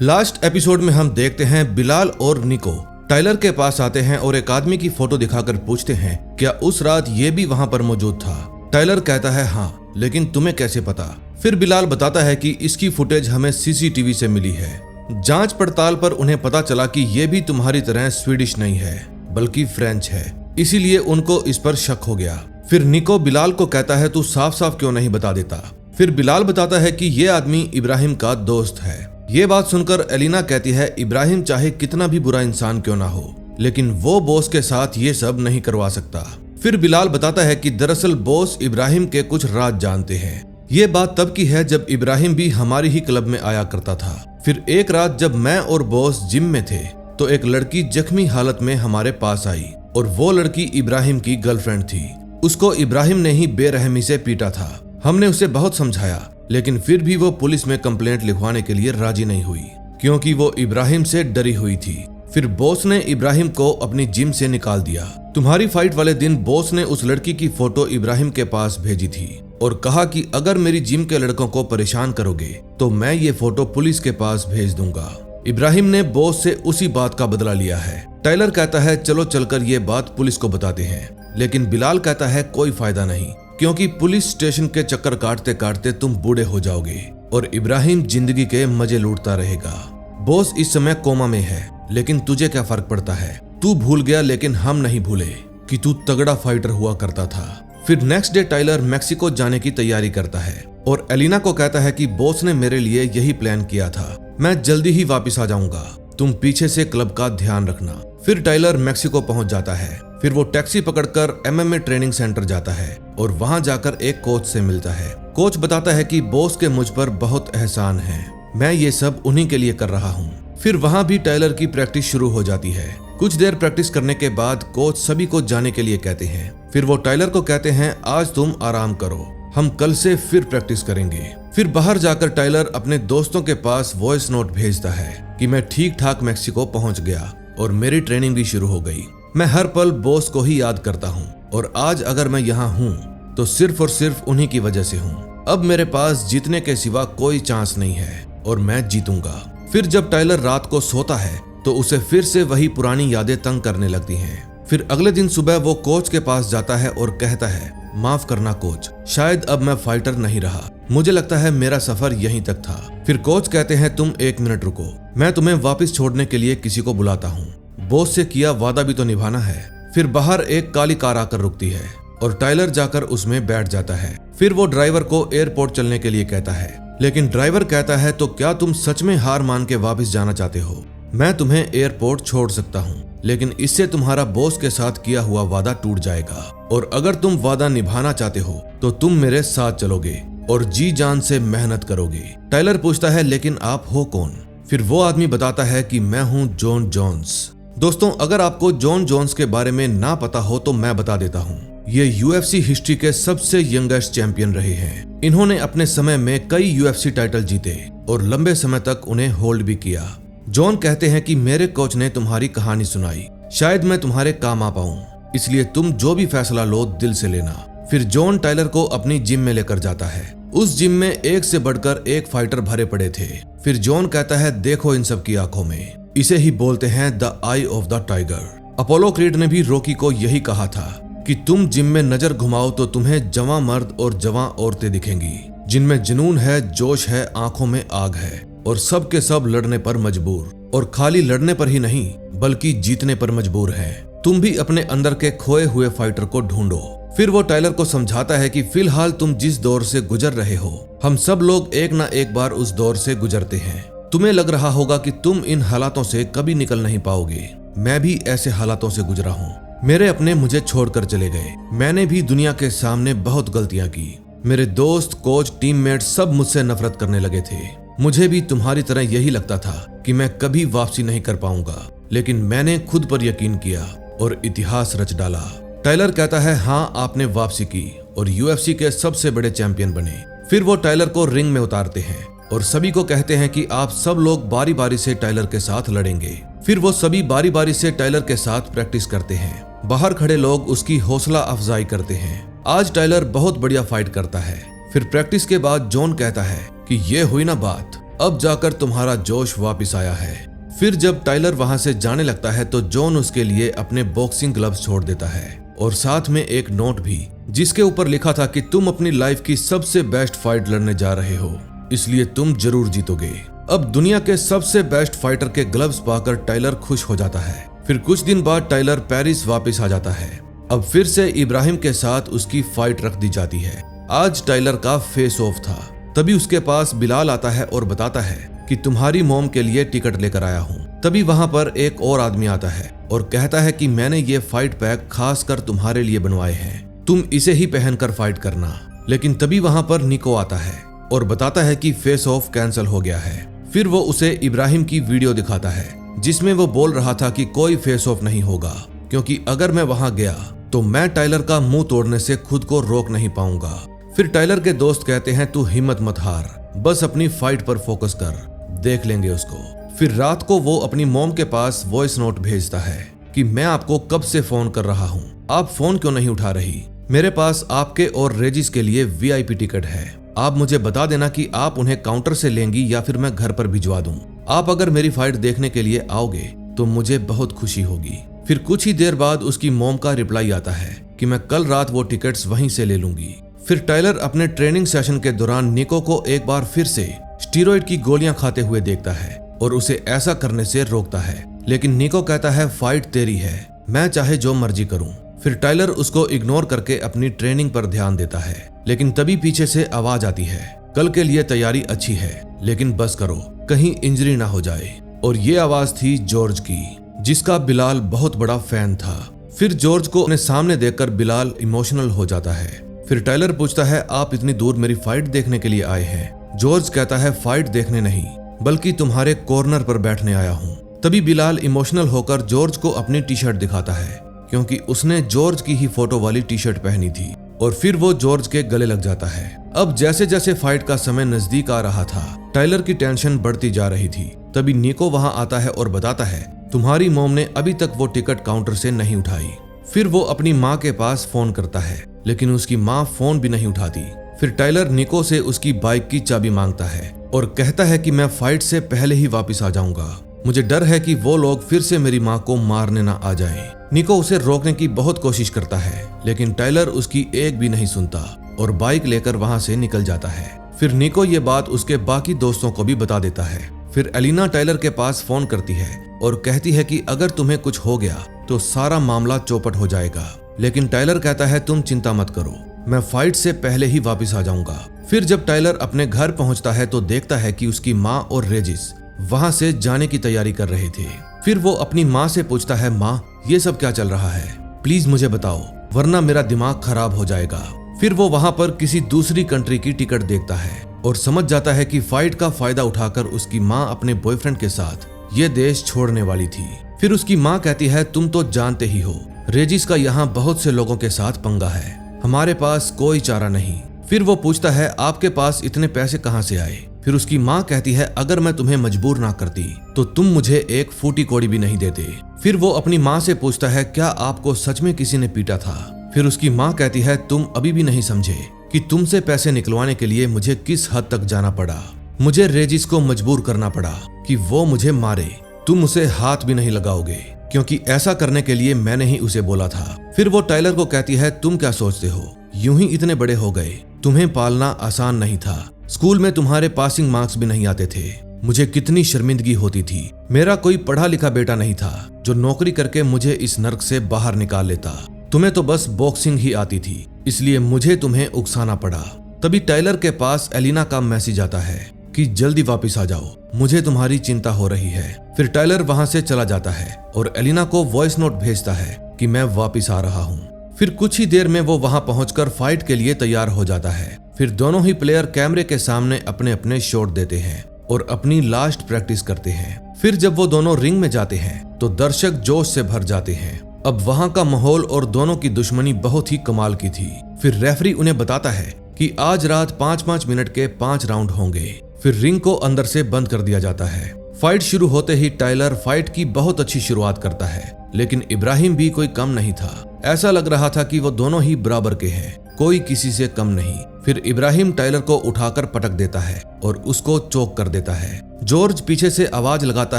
लास्ट एपिसोड में हम देखते हैं बिलाल और निको टाइलर के पास आते हैं और एक आदमी की फोटो दिखाकर पूछते हैं क्या उस रात ये भी वहां पर मौजूद था। टाइलर कहता है हाँ, लेकिन तुम्हें कैसे पता। फिर बिलाल बताता है कि इसकी फुटेज हमें सीसीटीवी से मिली है। जांच पड़ताल पर उन्हें पता चला कि ये भी तुम्हारी तरह स्वीडिश नहीं है बल्कि फ्रेंच है, इसीलिए उनको इस पर शक हो गया। फिर निको बिलाल को कहता है तू साफ साफ क्यों नहीं बता देता। फिर बिलाल बताता है कि ये आदमी इब्राहिम का दोस्त है। ये बात सुनकर एलिना कहती है इब्राहिम चाहे कितना भी बुरा इंसान क्यों ना हो, लेकिन वो बॉस के साथ ये सब नहीं करवा सकता। फिर बिलाल बताता है कि दरअसल बॉस इब्राहिम के कुछ राज जानते हैं। ये बात तब की है जब इब्राहिम भी हमारी ही क्लब में आया करता था। फिर एक रात जब मैं और बॉस जिम में थे तो एक लड़की जख्मी हालत में हमारे पास आई और वो लड़की इब्राहिम की गर्लफ्रेंड थी। उसको इब्राहिम ने ही बेरहमी से पीटा था। हमने उसे बहुत समझाया, लेकिन फिर भी वो पुलिस में कंप्लेंट लिखवाने के लिए राजी नहीं हुई क्योंकि वो इब्राहिम से डरी हुई थी। फिर बॉस ने इब्राहिम को अपनी जिम से निकाल दिया। तुम्हारी फाइट वाले दिन बॉस ने उस लड़की की फोटो इब्राहिम के पास भेजी थी और कहा कि अगर मेरी जिम के लड़कों को परेशान करोगे तो मैं ये फोटो पुलिस के पास भेज दूंगा। इब्राहिम ने बॉस से उसी बात का बदला लिया है। टाइलर कहता है चलो चलकर ये बात पुलिस को बताते हैं, लेकिन बिलाल कहता है कोई फायदा नहीं क्योंकि पुलिस स्टेशन के चक्कर काटते काटते तुम बूढ़े हो जाओगे और इब्राहिम जिंदगी के मजे लूटता रहेगा। बॉस इस समय कोमा में है, लेकिन तुझे क्या फर्क पड़ता है। तू भूल गया लेकिन हम नहीं भूले कि तू तगड़ा फाइटर हुआ करता था। फिर नेक्स्ट डे टाइलर मेक्सिको जाने की तैयारी करता है और एलिना को कहता है कि बॉस ने मेरे लिए यही प्लान किया था, मैं जल्दी ही वापस आ जाऊंगा, तुम पीछे से क्लब का ध्यान रखना। फिर टाइलर मेक्सिको पहुंच जाता है। फिर वो टैक्सी पकड़कर MMA ट्रेनिंग सेंटर जाता है और वहां जाकर एक कोच से मिलता है। कोच बताता है कि बॉस के मुझ पर बहुत एहसान है, मैं ये सब उन्हीं के लिए कर रहा हूँ। फिर वहां भी टाइलर की प्रैक्टिस शुरू हो जाती है। कुछ देर प्रैक्टिस करने के बाद कोच सभी को जाने के लिए कहते हैं। फिर वो टाइलर को कहते हैं आज तुम आराम करो, हम कल से फिर प्रैक्टिस करेंगे। फिर बाहर जाकर टाइलर अपने दोस्तों के पास वॉइस नोट भेजता है कि मैं ठीक ठाक मैक्सिको पहुंच गया और मेरी ट्रेनिंग भी शुरू हो गई। मैं हर पल बॉस को ही याद करता हूँ और आज अगर मैं यहाँ हूँ तो सिर्फ और सिर्फ उन्हीं की वजह से हूँ। अब मेरे पास जीतने के सिवा कोई चांस नहीं है और मैं जीतूंगा। फिर जब टाइलर रात को सोता है तो उसे फिर से वही पुरानी यादें तंग करने लगती हैं। फिर अगले दिन सुबह वो कोच के पास जाता है और कहता है माफ करना कोच, शायद अब मैं फाइटर नहीं रहा, मुझे लगता है मेरा सफर यहीं तक था। फिर कोच कहते हैं तुम 1 मिनट रुको, मैं तुम्हें वापस छोड़ने के लिए किसी को बुलाता हूँ। बॉस से किया वादा भी तो निभाना है। फिर बाहर एक काली कार आकर रुकती है और टाइलर जाकर उसमें बैठ जाता है। फिर वो ड्राइवर को एयरपोर्ट चलने के लिए कहता है, लेकिन ड्राइवर कहता है तो क्या तुम सच में हार मान के वापस जाना चाहते हो? मैं तुम्हें एयरपोर्ट छोड़ सकता हूँ, लेकिन इससे तुम्हारा बॉस के साथ किया हुआ वादा टूट जाएगा और अगर तुम वादा निभाना चाहते हो तो तुम मेरे साथ चलोगे और जी जान से मेहनत करोगे। टाइलर पूछता है लेकिन आप हो कौन? फिर वो आदमी बताता है कि मैं हूँ जॉन जोन्स। दोस्तों, अगर आपको जॉन जोन्स के बारे में ना पता हो तो मैं बता देता हूँ। ये UFC हिस्ट्री के सबसे यंगेस्ट चैंपियन रहे हैं। इन्होंने अपने समय में कई UFC टाइटल जीते और लंबे समय तक उन्हें होल्ड भी किया। जॉन कहते हैं कि मेरे कोच ने तुम्हारी कहानी सुनाई, शायद मैं तुम्हारे काम आ पाऊं, इसलिए तुम जो भी फैसला लो दिल से लेना। फिर जॉन टाइलर को अपनी जिम में लेकर जाता है। उस जिम में एक से बढ़कर एक फाइटर भरे पड़े थे। फिर जॉन कहता है देखो इन सब की आंखों में, इसे ही बोलते हैं the I of the tiger. Apollo creed ने भी रॉकी को यही कहा था कि तुम जिम में नजर घुमाओ तो तुम्हें जवां मर्द और जवां औरतें दिखेंगी, जिनमें जुनून है, जोश है, आंखों में आग है और सब के सब लड़ने पर मजबूर, और खाली लड़ने पर ही नहीं बल्कि जीतने पर मजबूर है। तुम भी अपने अंदर के खोए हुए फाइटर को ढूंढो। फिर वो टाइलर को समझाता है कि फिलहाल तुम जिस दौर से गुजर रहे हो, हम सब लोग एक ना एक बार उस दौर से गुजरते हैं। तुम्हें लग रहा होगा कि तुम इन हालातों से कभी निकल नहीं पाओगे, मैं भी ऐसे हालातों से गुजरा हूँ। मेरे अपने मुझे छोड़कर चले गए, मैंने भी दुनिया के सामने बहुत गलतियां की। मेरे दोस्त, कोच, टीममेट सब मुझसे नफरत करने लगे थे। मुझे भी तुम्हारी तरह यही लगता था कि मैं कभी वापसी नहीं कर पाऊंगा, लेकिन मैंने खुद पर यकीन किया और इतिहास रच डाला। टाइलर कहता है हाँ, आपने वापसी की और UFC के सबसे बड़े चैंपियन बने। फिर वो टाइलर को रिंग में उतारते हैं और सभी को कहते हैं कि आप सब लोग बारी बारी से टाइलर के साथ लड़ेंगे। फिर वो सभी बारी बारी से टाइलर के साथ प्रैक्टिस करते हैं। बाहर खड़े लोग उसकी हौसला अफजाई करते हैं। आज टाइलर बहुत बढ़िया फाइट करता है। फिर प्रैक्टिस के बाद जॉन कहता है कि ये हुई ना बात, अब जाकर तुम्हारा जोश वापस आया है। फिर जब टाइलर वहां से जाने लगता है तो जॉन उसके लिए अपने बॉक्सिंग ग्लव्स छोड़ देता है और साथ में एक नोट भी, जिसके ऊपर लिखा था कि तुम अपनी लाइफ की सबसे बेस्ट फाइट लड़ने जा रहे हो, इसलिए तुम जरूर जीतोगे। अब दुनिया के सबसे बेस्ट फाइटर के ग्लव्स पाकर टाइलर खुश हो जाता है। फिर कुछ दिन बाद टाइलर पेरिस वापस आ जाता है। अब फिर से इब्राहिम के साथ उसकी फाइट रख दी जाती है। आज टाइलर का फेस ऑफ था। तभी उसके पास बिलाल आता है और बताता है कि तुम्हारी मॉम के लिए टिकट लेकर आया हूँ। तभी वहाँ पर एक और आदमी आता है और कहता है कि मैंने ये फाइट पैक खास कर तुम्हारे लिए बनवाए हैं, तुम इसे ही पहनकर फाइट करना। लेकिन तभी वहाँ पर निको आता है और बताता है कि फेस ऑफ कैंसिल हो गया है। फिर वो उसे इब्राहिम की वीडियो दिखाता है जिसमें वो बोल रहा था कि कोई फेस ऑफ नहीं होगा, क्योंकि अगर मैं वहां गया तो मैं टाइलर का मुंह तोड़ने से खुद को रोक नहीं पाऊंगा। फिर टाइलर के दोस्त कहते हैं तू हिम्मत मत हार, बस अपनी फाइट पर फोकस कर, देख लेंगे उसको। फिर रात को वो अपनी मॉम के पास वॉइस नोट भेजता है कि मैं आपको कब से फोन कर रहा हूँ, आप फोन क्यों नहीं उठा रही? मेरे पास आपके और रेजिस के लिए VIP टिकट है, आप मुझे बता देना कि आप उन्हें काउंटर से लेंगी या फिर मैं घर पर भिजवा दूं। आप अगर मेरी फाइट देखने के लिए आओगे तो मुझे बहुत खुशी होगी। फिर कुछ ही देर बाद उसकी मॉम का रिप्लाई आता है कि मैं कल रात वो टिकट्स वहीं से ले लूंगी। फिर टाइलर अपने ट्रेनिंग सेशन के दौरान निको को एक बार फिर से स्टीरॉइड की गोलियां खाते हुए देखता है और उसे ऐसा करने से रोकता है, लेकिन निको कहता है फाइट तेरी है, मैं चाहे जो मर्जी करूं। फिर टाइलर उसको इग्नोर करके अपनी ट्रेनिंग पर ध्यान देता है, लेकिन तभी पीछे से आवाज आती है, कल के लिए तैयारी अच्छी है लेकिन बस करो, कहीं इंजरी ना हो जाए। और ये आवाज थी जॉर्ज की, जिसका बिलाल बहुत बड़ा फैन था। फिर जॉर्ज को अपने सामने देखकर बिलाल इमोशनल हो जाता है। फिर टाइलर पूछता है आप इतनी दूर मेरी फाइट देखने के लिए आए हैं? जॉर्ज कहता है फाइट देखने नहीं, बल्कि तुम्हारे कॉर्नर पर बैठने आया हूँ। तभी बिलाल इमोशनल होकर जॉर्ज को अपनी टी शर्ट दिखाता है, क्योंकि उसने जॉर्ज की ही फोटो वाली टी शर्ट पहनी थी, और फिर वो जॉर्ज के गले लग जाता है। अब जैसे जैसे फाइट का समय नजदीक आ रहा था, टाइलर की टेंशन बढ़ती जा रही थी। तभी निको वहां आता है और बताता है, तुम्हारी मॉम ने अभी तक वो टिकट काउंटर से नहीं उठाई। फिर वो अपनी माँ के पास फोन करता है, लेकिन उसकी माँ फोन भी नहीं उठाती। फिर टाइलर निको से उसकी बाइक की चाबी मांगता है और कहता है कि मैं फाइट से पहले ही वापस आ जाऊंगा। मुझे डर है कि वो लोग फिर से मेरी माँ को मारने ना आ जाएं। निको उसे रोकने की बहुत कोशिश करता है, लेकिन टाइलर उसकी एक भी नहीं सुनता और बाइक लेकर वहां से निकल जाता है। फिर निको ये बात उसके बाकी दोस्तों को भी बता देता है। फिर एलिना टाइलर के पास फोन करती है और कहती है कि अगर तुम्हें कुछ हो गया तो सारा मामला चौपट हो जाएगा। लेकिन टाइलर कहता है, तुम चिंता मत करो, मैं फाइट से पहले ही वापस आ जाऊंगा। फिर जब टाइलर अपने घर पहुंचता है तो देखता है कि उसकी माँ और रेजिस वहां से जाने की तैयारी कर रहे थे। फिर वो अपनी माँ से पूछता है, माँ ये सब क्या चल रहा है, प्लीज मुझे बताओ, वरना मेरा दिमाग खराब हो जाएगा। फिर वो वहां पर किसी दूसरी कंट्री की टिकट देखता है और समझ जाता है कि फाइट का फायदा उठाकर उसकी माँ अपने बॉयफ्रेंड के साथ ये देश छोड़ने वाली थी। फिर उसकी माँ कहती है, तुम तो जानते ही हो रेजिस का यहाँ बहुत से लोगों के साथ पंगा है, हमारे पास कोई चारा नहीं। फिर वो पूछता है, आपके पास इतने पैसे कहाँ से आए? फिर उसकी माँ कहती है, अगर मैं तुम्हें मजबूर ना करती तो तुम मुझे एक फूटी कौड़ी भी नहीं देते। फिर वो अपनी माँ से पूछता है, क्या आपको सच में किसी ने पीटा था? फिर उसकी माँ कहती है, तुम अभी भी नहीं समझे कि तुमसे पैसे निकलवाने के लिए मुझे किस हद तक जाना पड़ा। मुझे रेजिस को मजबूर करना पड़ा कि वो मुझे मारे। तुम उसे हाथ भी नहीं लगाओगे, क्योंकि ऐसा करने के लिए मैंने ही उसे बोला था। फिर वो टाइलर को कहती है, तुम क्या सोचते हो, यूं ही इतने बड़े हो गए? तुम्हें पालना आसान नहीं था, स्कूल में तुम्हारे पासिंग मार्क्स भी नहीं आते थे, मुझे कितनी शर्मिंदगी होती थी। मेरा कोई पढ़ा लिखा बेटा नहीं था जो नौकरी करके मुझे इस नर्क से बाहर निकाल लेता। तुम्हें तो बस बॉक्सिंग ही आती थी, इसलिए मुझे तुम्हें उकसाना पड़ा। तभी टाइलर के पास एलिना का मैसेज आता है कि जल्दी वापस आ जाओ, मुझे तुम्हारी चिंता हो रही है। फिर टाइलर वहां से चला जाता है और एलिना को वॉइस नोट भेजता है कि मैं वापस आ रहा हूँ। फिर कुछ ही देर में वो वहां पहुंचकर फाइट के लिए तैयार हो जाता है। फिर दोनों ही प्लेयर कैमरे के सामने अपने अपने शॉट देते हैं और अपनी लास्ट प्रैक्टिस करते हैं। फिर जब वो दोनों रिंग में जाते हैं तो दर्शक जोश से भर जाते हैं। अब वहां का माहौल और दोनों की दुश्मनी बहुत ही कमाल की थी। फिर रेफरी उन्हें बताता है कि आज रात 5-5 मिनट के 5 राउंड होंगे। फिर रिंग को अंदर से बंद कर दिया जाता है। फाइट शुरू होते ही टाइलर फाइट की बहुत अच्छी शुरुआत करता है, लेकिन इब्राहिम भी कोई कम नहीं था। ऐसा लग रहा था कि वो दोनों ही बराबर के हैं, कोई किसी से कम नहीं। फिर इब्राहिम टाइलर को उठाकर पटक देता है और उसको चोक कर देता है। जॉर्ज पीछे से आवाज लगाता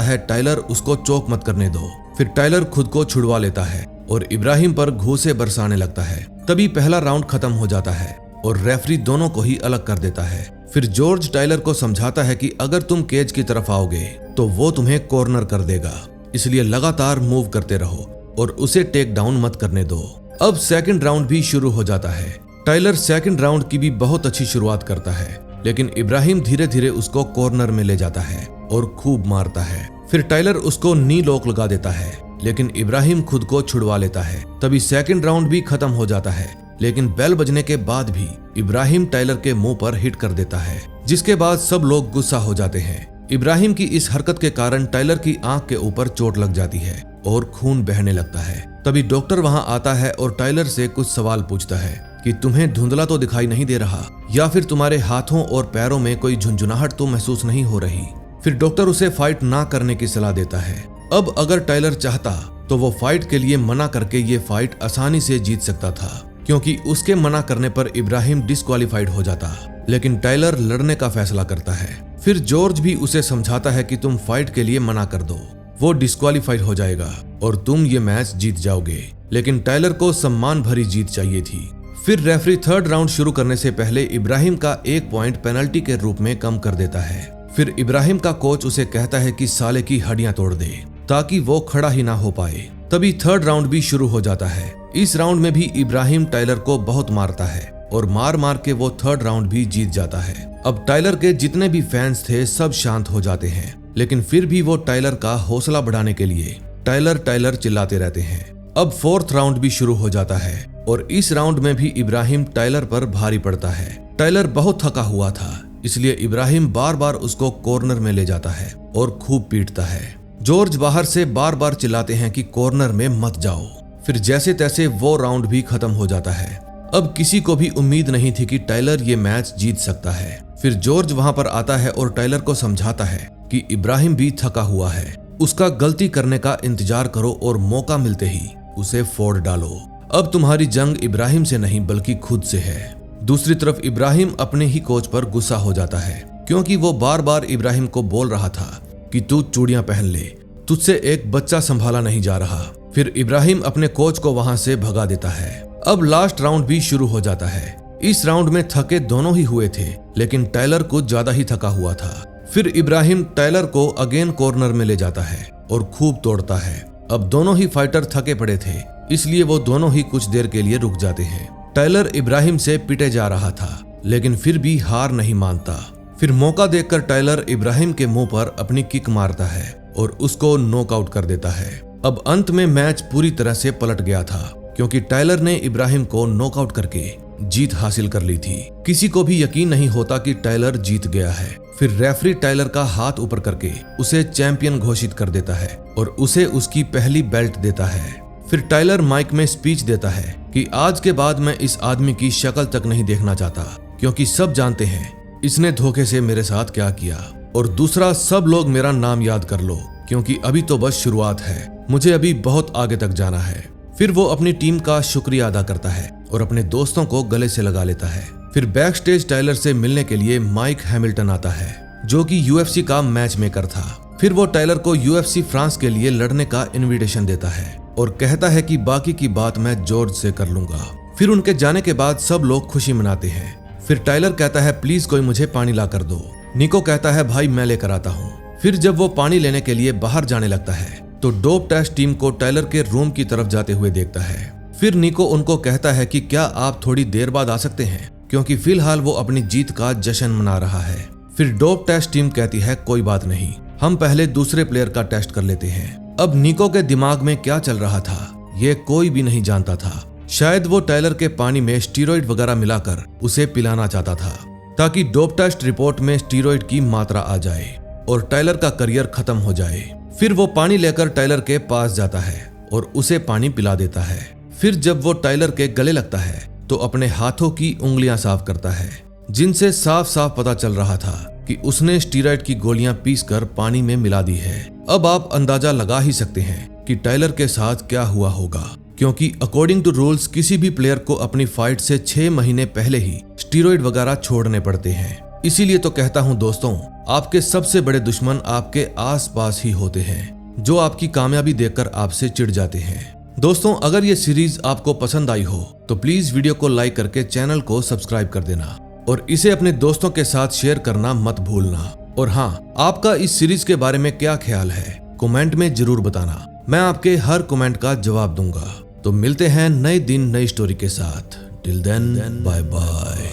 है, टाइलर उसको चोक मत करने दो। फिर टाइलर खुद को छुड़वा लेता है और इब्राहिम पर घूंसे बरसाने लगता है। तभी पहला राउंड खत्म हो जाता है और रेफरी दोनों को ही अलग कर देता है। फिर जॉर्ज टाइलर को समझाता है कि अगर तुम केज की तरफ आओगे तो वो तुम्हें कॉर्नर कर देगा, इसलिए लगातार मूव करते रहो और उसे टेक डाउन मत करने दो। अब सेकंड राउंड भी शुरू हो जाता है। टाइलर सेकंड राउंड की भी बहुत अच्छी शुरुआत करता है, लेकिन इब्राहिम धीरे धीरे उसको कॉर्नर में ले जाता है और खूब मारता है। फिर टाइलर उसको नी लॉक लगा देता है, लेकिन इब्राहिम खुद को छुड़वा लेता है। तभी सेकंड राउंड भी खत्म हो जाता है, लेकिन बेल बजने के बाद भी इब्राहिम टाइलर के मुंह पर हिट कर देता है, जिसके बाद सब लोग गुस्सा हो जाते हैं। इब्राहिम की इस हरकत के कारण टाइलर की आंख के ऊपर चोट लग जाती है और खून बहने लगता है। तभी डॉक्टर वहां आता है और टाइलर से कुछ सवाल पूछता है कि तुम्हें धुंधला तो दिखाई नहीं दे रहा, या फिर तुम्हारे हाथों और पैरों में कोई झुंझुनाहट तो महसूस नहीं हो रही। फिर डॉक्टर उसे फाइट ना करने की सलाह देता है। अब अगर टाइलर चाहता तो वो फाइट के लिए मना करके ये फाइट आसानी से जीत सकता था, क्योंकि उसके मना करने पर इब्राहिम डिस्क्वालीफाइड हो जाता। लेकिन टाइलर लड़ने का फैसला करता है। फिर जॉर्ज भी उसे समझाता है कि तुम फाइट के लिए मना कर दो, वो डिस्क्वालीफाइड हो जाएगा और तुम ये मैच जीत जाओगे। लेकिन टाइलर को सम्मान भरी जीत चाहिए थी। फिर रेफरी थर्ड राउंड शुरू करने से पहले इब्राहिम का 1 पॉइंट पेनल्टी के रूप में कम कर देता है। फिर इब्राहिम का कोच उसे कहता है कि साले की हड्डियां तोड़ दे, ताकि वो खड़ा ही ना हो पाए। तभी थर्ड राउंड भी शुरू हो जाता है। इस राउंड में भी इब्राहिम टाइलर को बहुत मारता है और मार मार के वो थर्ड राउंड भी जीत जाता है। अब टाइलर के जितने भी फैंस थे सब शांत हो जाते हैं, लेकिन फिर भी वो टाइलर का हौसला बढ़ाने के लिए टाइलर टाइलर चिल्लाते रहते हैं। अब फोर्थ राउंड भी शुरू हो जाता है और इस राउंड में भी इब्राहिम टाइलर पर भारी पड़ता है। टाइलर बहुत थका हुआ था, इसलिए इब्राहिम बार बार उसको कॉर्नर में ले जाता है और खूब पीटता है। जॉर्ज बाहर से बार बार चिल्लाते हैं कि कॉर्नर में मत जाओ। फिर जैसे तैसे वो राउंड भी खत्म हो जाता है। अब किसी को भी उम्मीद नहीं थी कि टाइलर ये मैच जीत सकता है। फिर जॉर्ज वहां पर आता है और टाइलर को समझाता है कि इब्राहिम भी थका हुआ है, उसका गलती करने का इंतजार करो और मौका मिलते ही उसे फोड़ डालो। अब तुम्हारी जंग इब्राहिम से नहीं बल्कि खुद से है। दूसरी तरफ इब्राहिम अपने ही कोच पर गुस्सा हो जाता है क्योंकि वो बार बार इब्राहिम को बोल रहा था कि तू चूड़ियां पहन ले, तुझसे एक बच्चा संभाला नहीं जा रहा। फिर इब्राहिम अपने कोच को वहां से भगा देता है। अब लास्ट राउंड भी शुरू हो जाता है। इस राउंड में थके दोनों ही हुए थे, लेकिन टाइलर कुछ ज्यादा ही थका हुआ था। फिर इब्राहिम टाइलर को अगेन कॉर्नर में ले जाता है और खूब तोड़ता है। अब दोनों ही फाइटर थके पड़े थे, इसलिए वो दोनों ही कुछ देर के लिए रुक जाते हैं। टाइलर इब्राहिम से पिटे जा रहा था, लेकिन फिर भी हार नहीं मानता। फिर मौका देखकर टाइलर इब्राहिम के मुंह पर अपनी किक मारता है और उसको नॉकआउट कर देता है। अब अंत में मैच पूरी तरह से पलट गया था क्योंकि टाइलर ने इब्राहिम को नॉकआउट करके जीत हासिल कर ली थी। किसी को भी यकीन नहीं होता कि टाइलर जीत गया है। फिर रेफरी टाइलर का हाथ ऊपर करके उसे चैंपियन घोषित कर देता है और उसे उसकी पहली बेल्ट देता है। फिर टाइलर माइक में स्पीच देता है कि आज के बाद मैं इस आदमी की शक्ल तक नहीं देखना चाहता क्योंकि सब जानते हैं इसने धोखे से मेरे साथ क्या किया। और दूसरा, सब लोग मेरा नाम याद कर लो क्योंकि अभी तो बस शुरुआत है, मुझे अभी बहुत आगे तक जाना है। फिर वो अपनी टीम का शुक्रिया अदा करता है और अपने दोस्तों को गले से लगा लेता है। फिर बैक स्टेज टाइलर से मिलने के लिए माइक हैमिल्टन आता है जो कि यूएफसी का मैच मेकर था। फिर वो टाइलर को यूएफसी फ्रांस के लिए लड़ने का इनविटेशन देता है और कहता है कि बाकी की बात मैं जॉर्ज से कर लूंगा। फिर उनके जाने के बाद सब लोग खुशी मनाते हैं। फिर टाइलर कहता है प्लीज कोई मुझे पानी ला कर दो। निको कहता है भाई मैं लेकर आता हूँ। फिर जब वो पानी लेने के लिए बाहर जाने लगता है तो डोप टेस्ट टीम को टाइलर के रूम की तरफ जाते हुए देखता है। फिर निको उनको कहता है कि क्या आप थोड़ी देर बाद आ सकते हैं क्योंकि फिलहाल वो अपनी जीत का जश्न मना रहा है। फिर डोप टेस्ट टीम कहती है कोई बात नहीं, हम पहले दूसरे प्लेयर का टेस्ट कर लेते हैं। अब निको के दिमाग में क्या चल रहा था ये कोई भी नहीं जानता था। शायद वो टाइलर के पानी में स्टीरॉइड वगैरह मिलाकर उसे पिलाना चाहता था ताकि डोप टेस्ट रिपोर्ट में स्टीरॉइड की मात्रा आ जाए और टाइलर का करियर खत्म हो जाए। फिर वो पानी लेकर टाइलर के पास जाता है और उसे पानी पिला देता है। फिर जब वो टाइलर के गले लगता है तो अपने हाथों की उंगलियां साफ करता है जिनसे साफ साफ पता चल रहा था कि उसने स्टीरॉइड की गोलियां पीसकर पानी में मिला दी है। अब आप अंदाजा लगा ही सकते हैं कि टाइलर के साथ क्या हुआ होगा क्योंकि अकॉर्डिंग टू रूल्स किसी भी प्लेयर को अपनी फाइट से 6 महीने पहले ही स्टीरॉइड वगैरह छोड़ने पड़ते हैं। इसीलिए तो कहता हूं दोस्तों, आपके सबसे बड़े दुश्मन आपके आसपास ही होते हैं जो आपकी कामयाबी देखकर आपसे चिढ़ जाते हैं। दोस्तों, अगर ये सीरीज आपको पसंद आई हो तो प्लीज वीडियो को लाइक करके चैनल को सब्सक्राइब कर देना और इसे अपने दोस्तों के साथ शेयर करना मत भूलना। और हाँ, आपका इस सीरीज के बारे में क्या ख्याल है कमेंट में जरूर बताना, मैं आपके हर कमेंट का जवाब दूंगा। तो मिलते हैं नए दिन नई स्टोरी के साथ। Till then bye bye.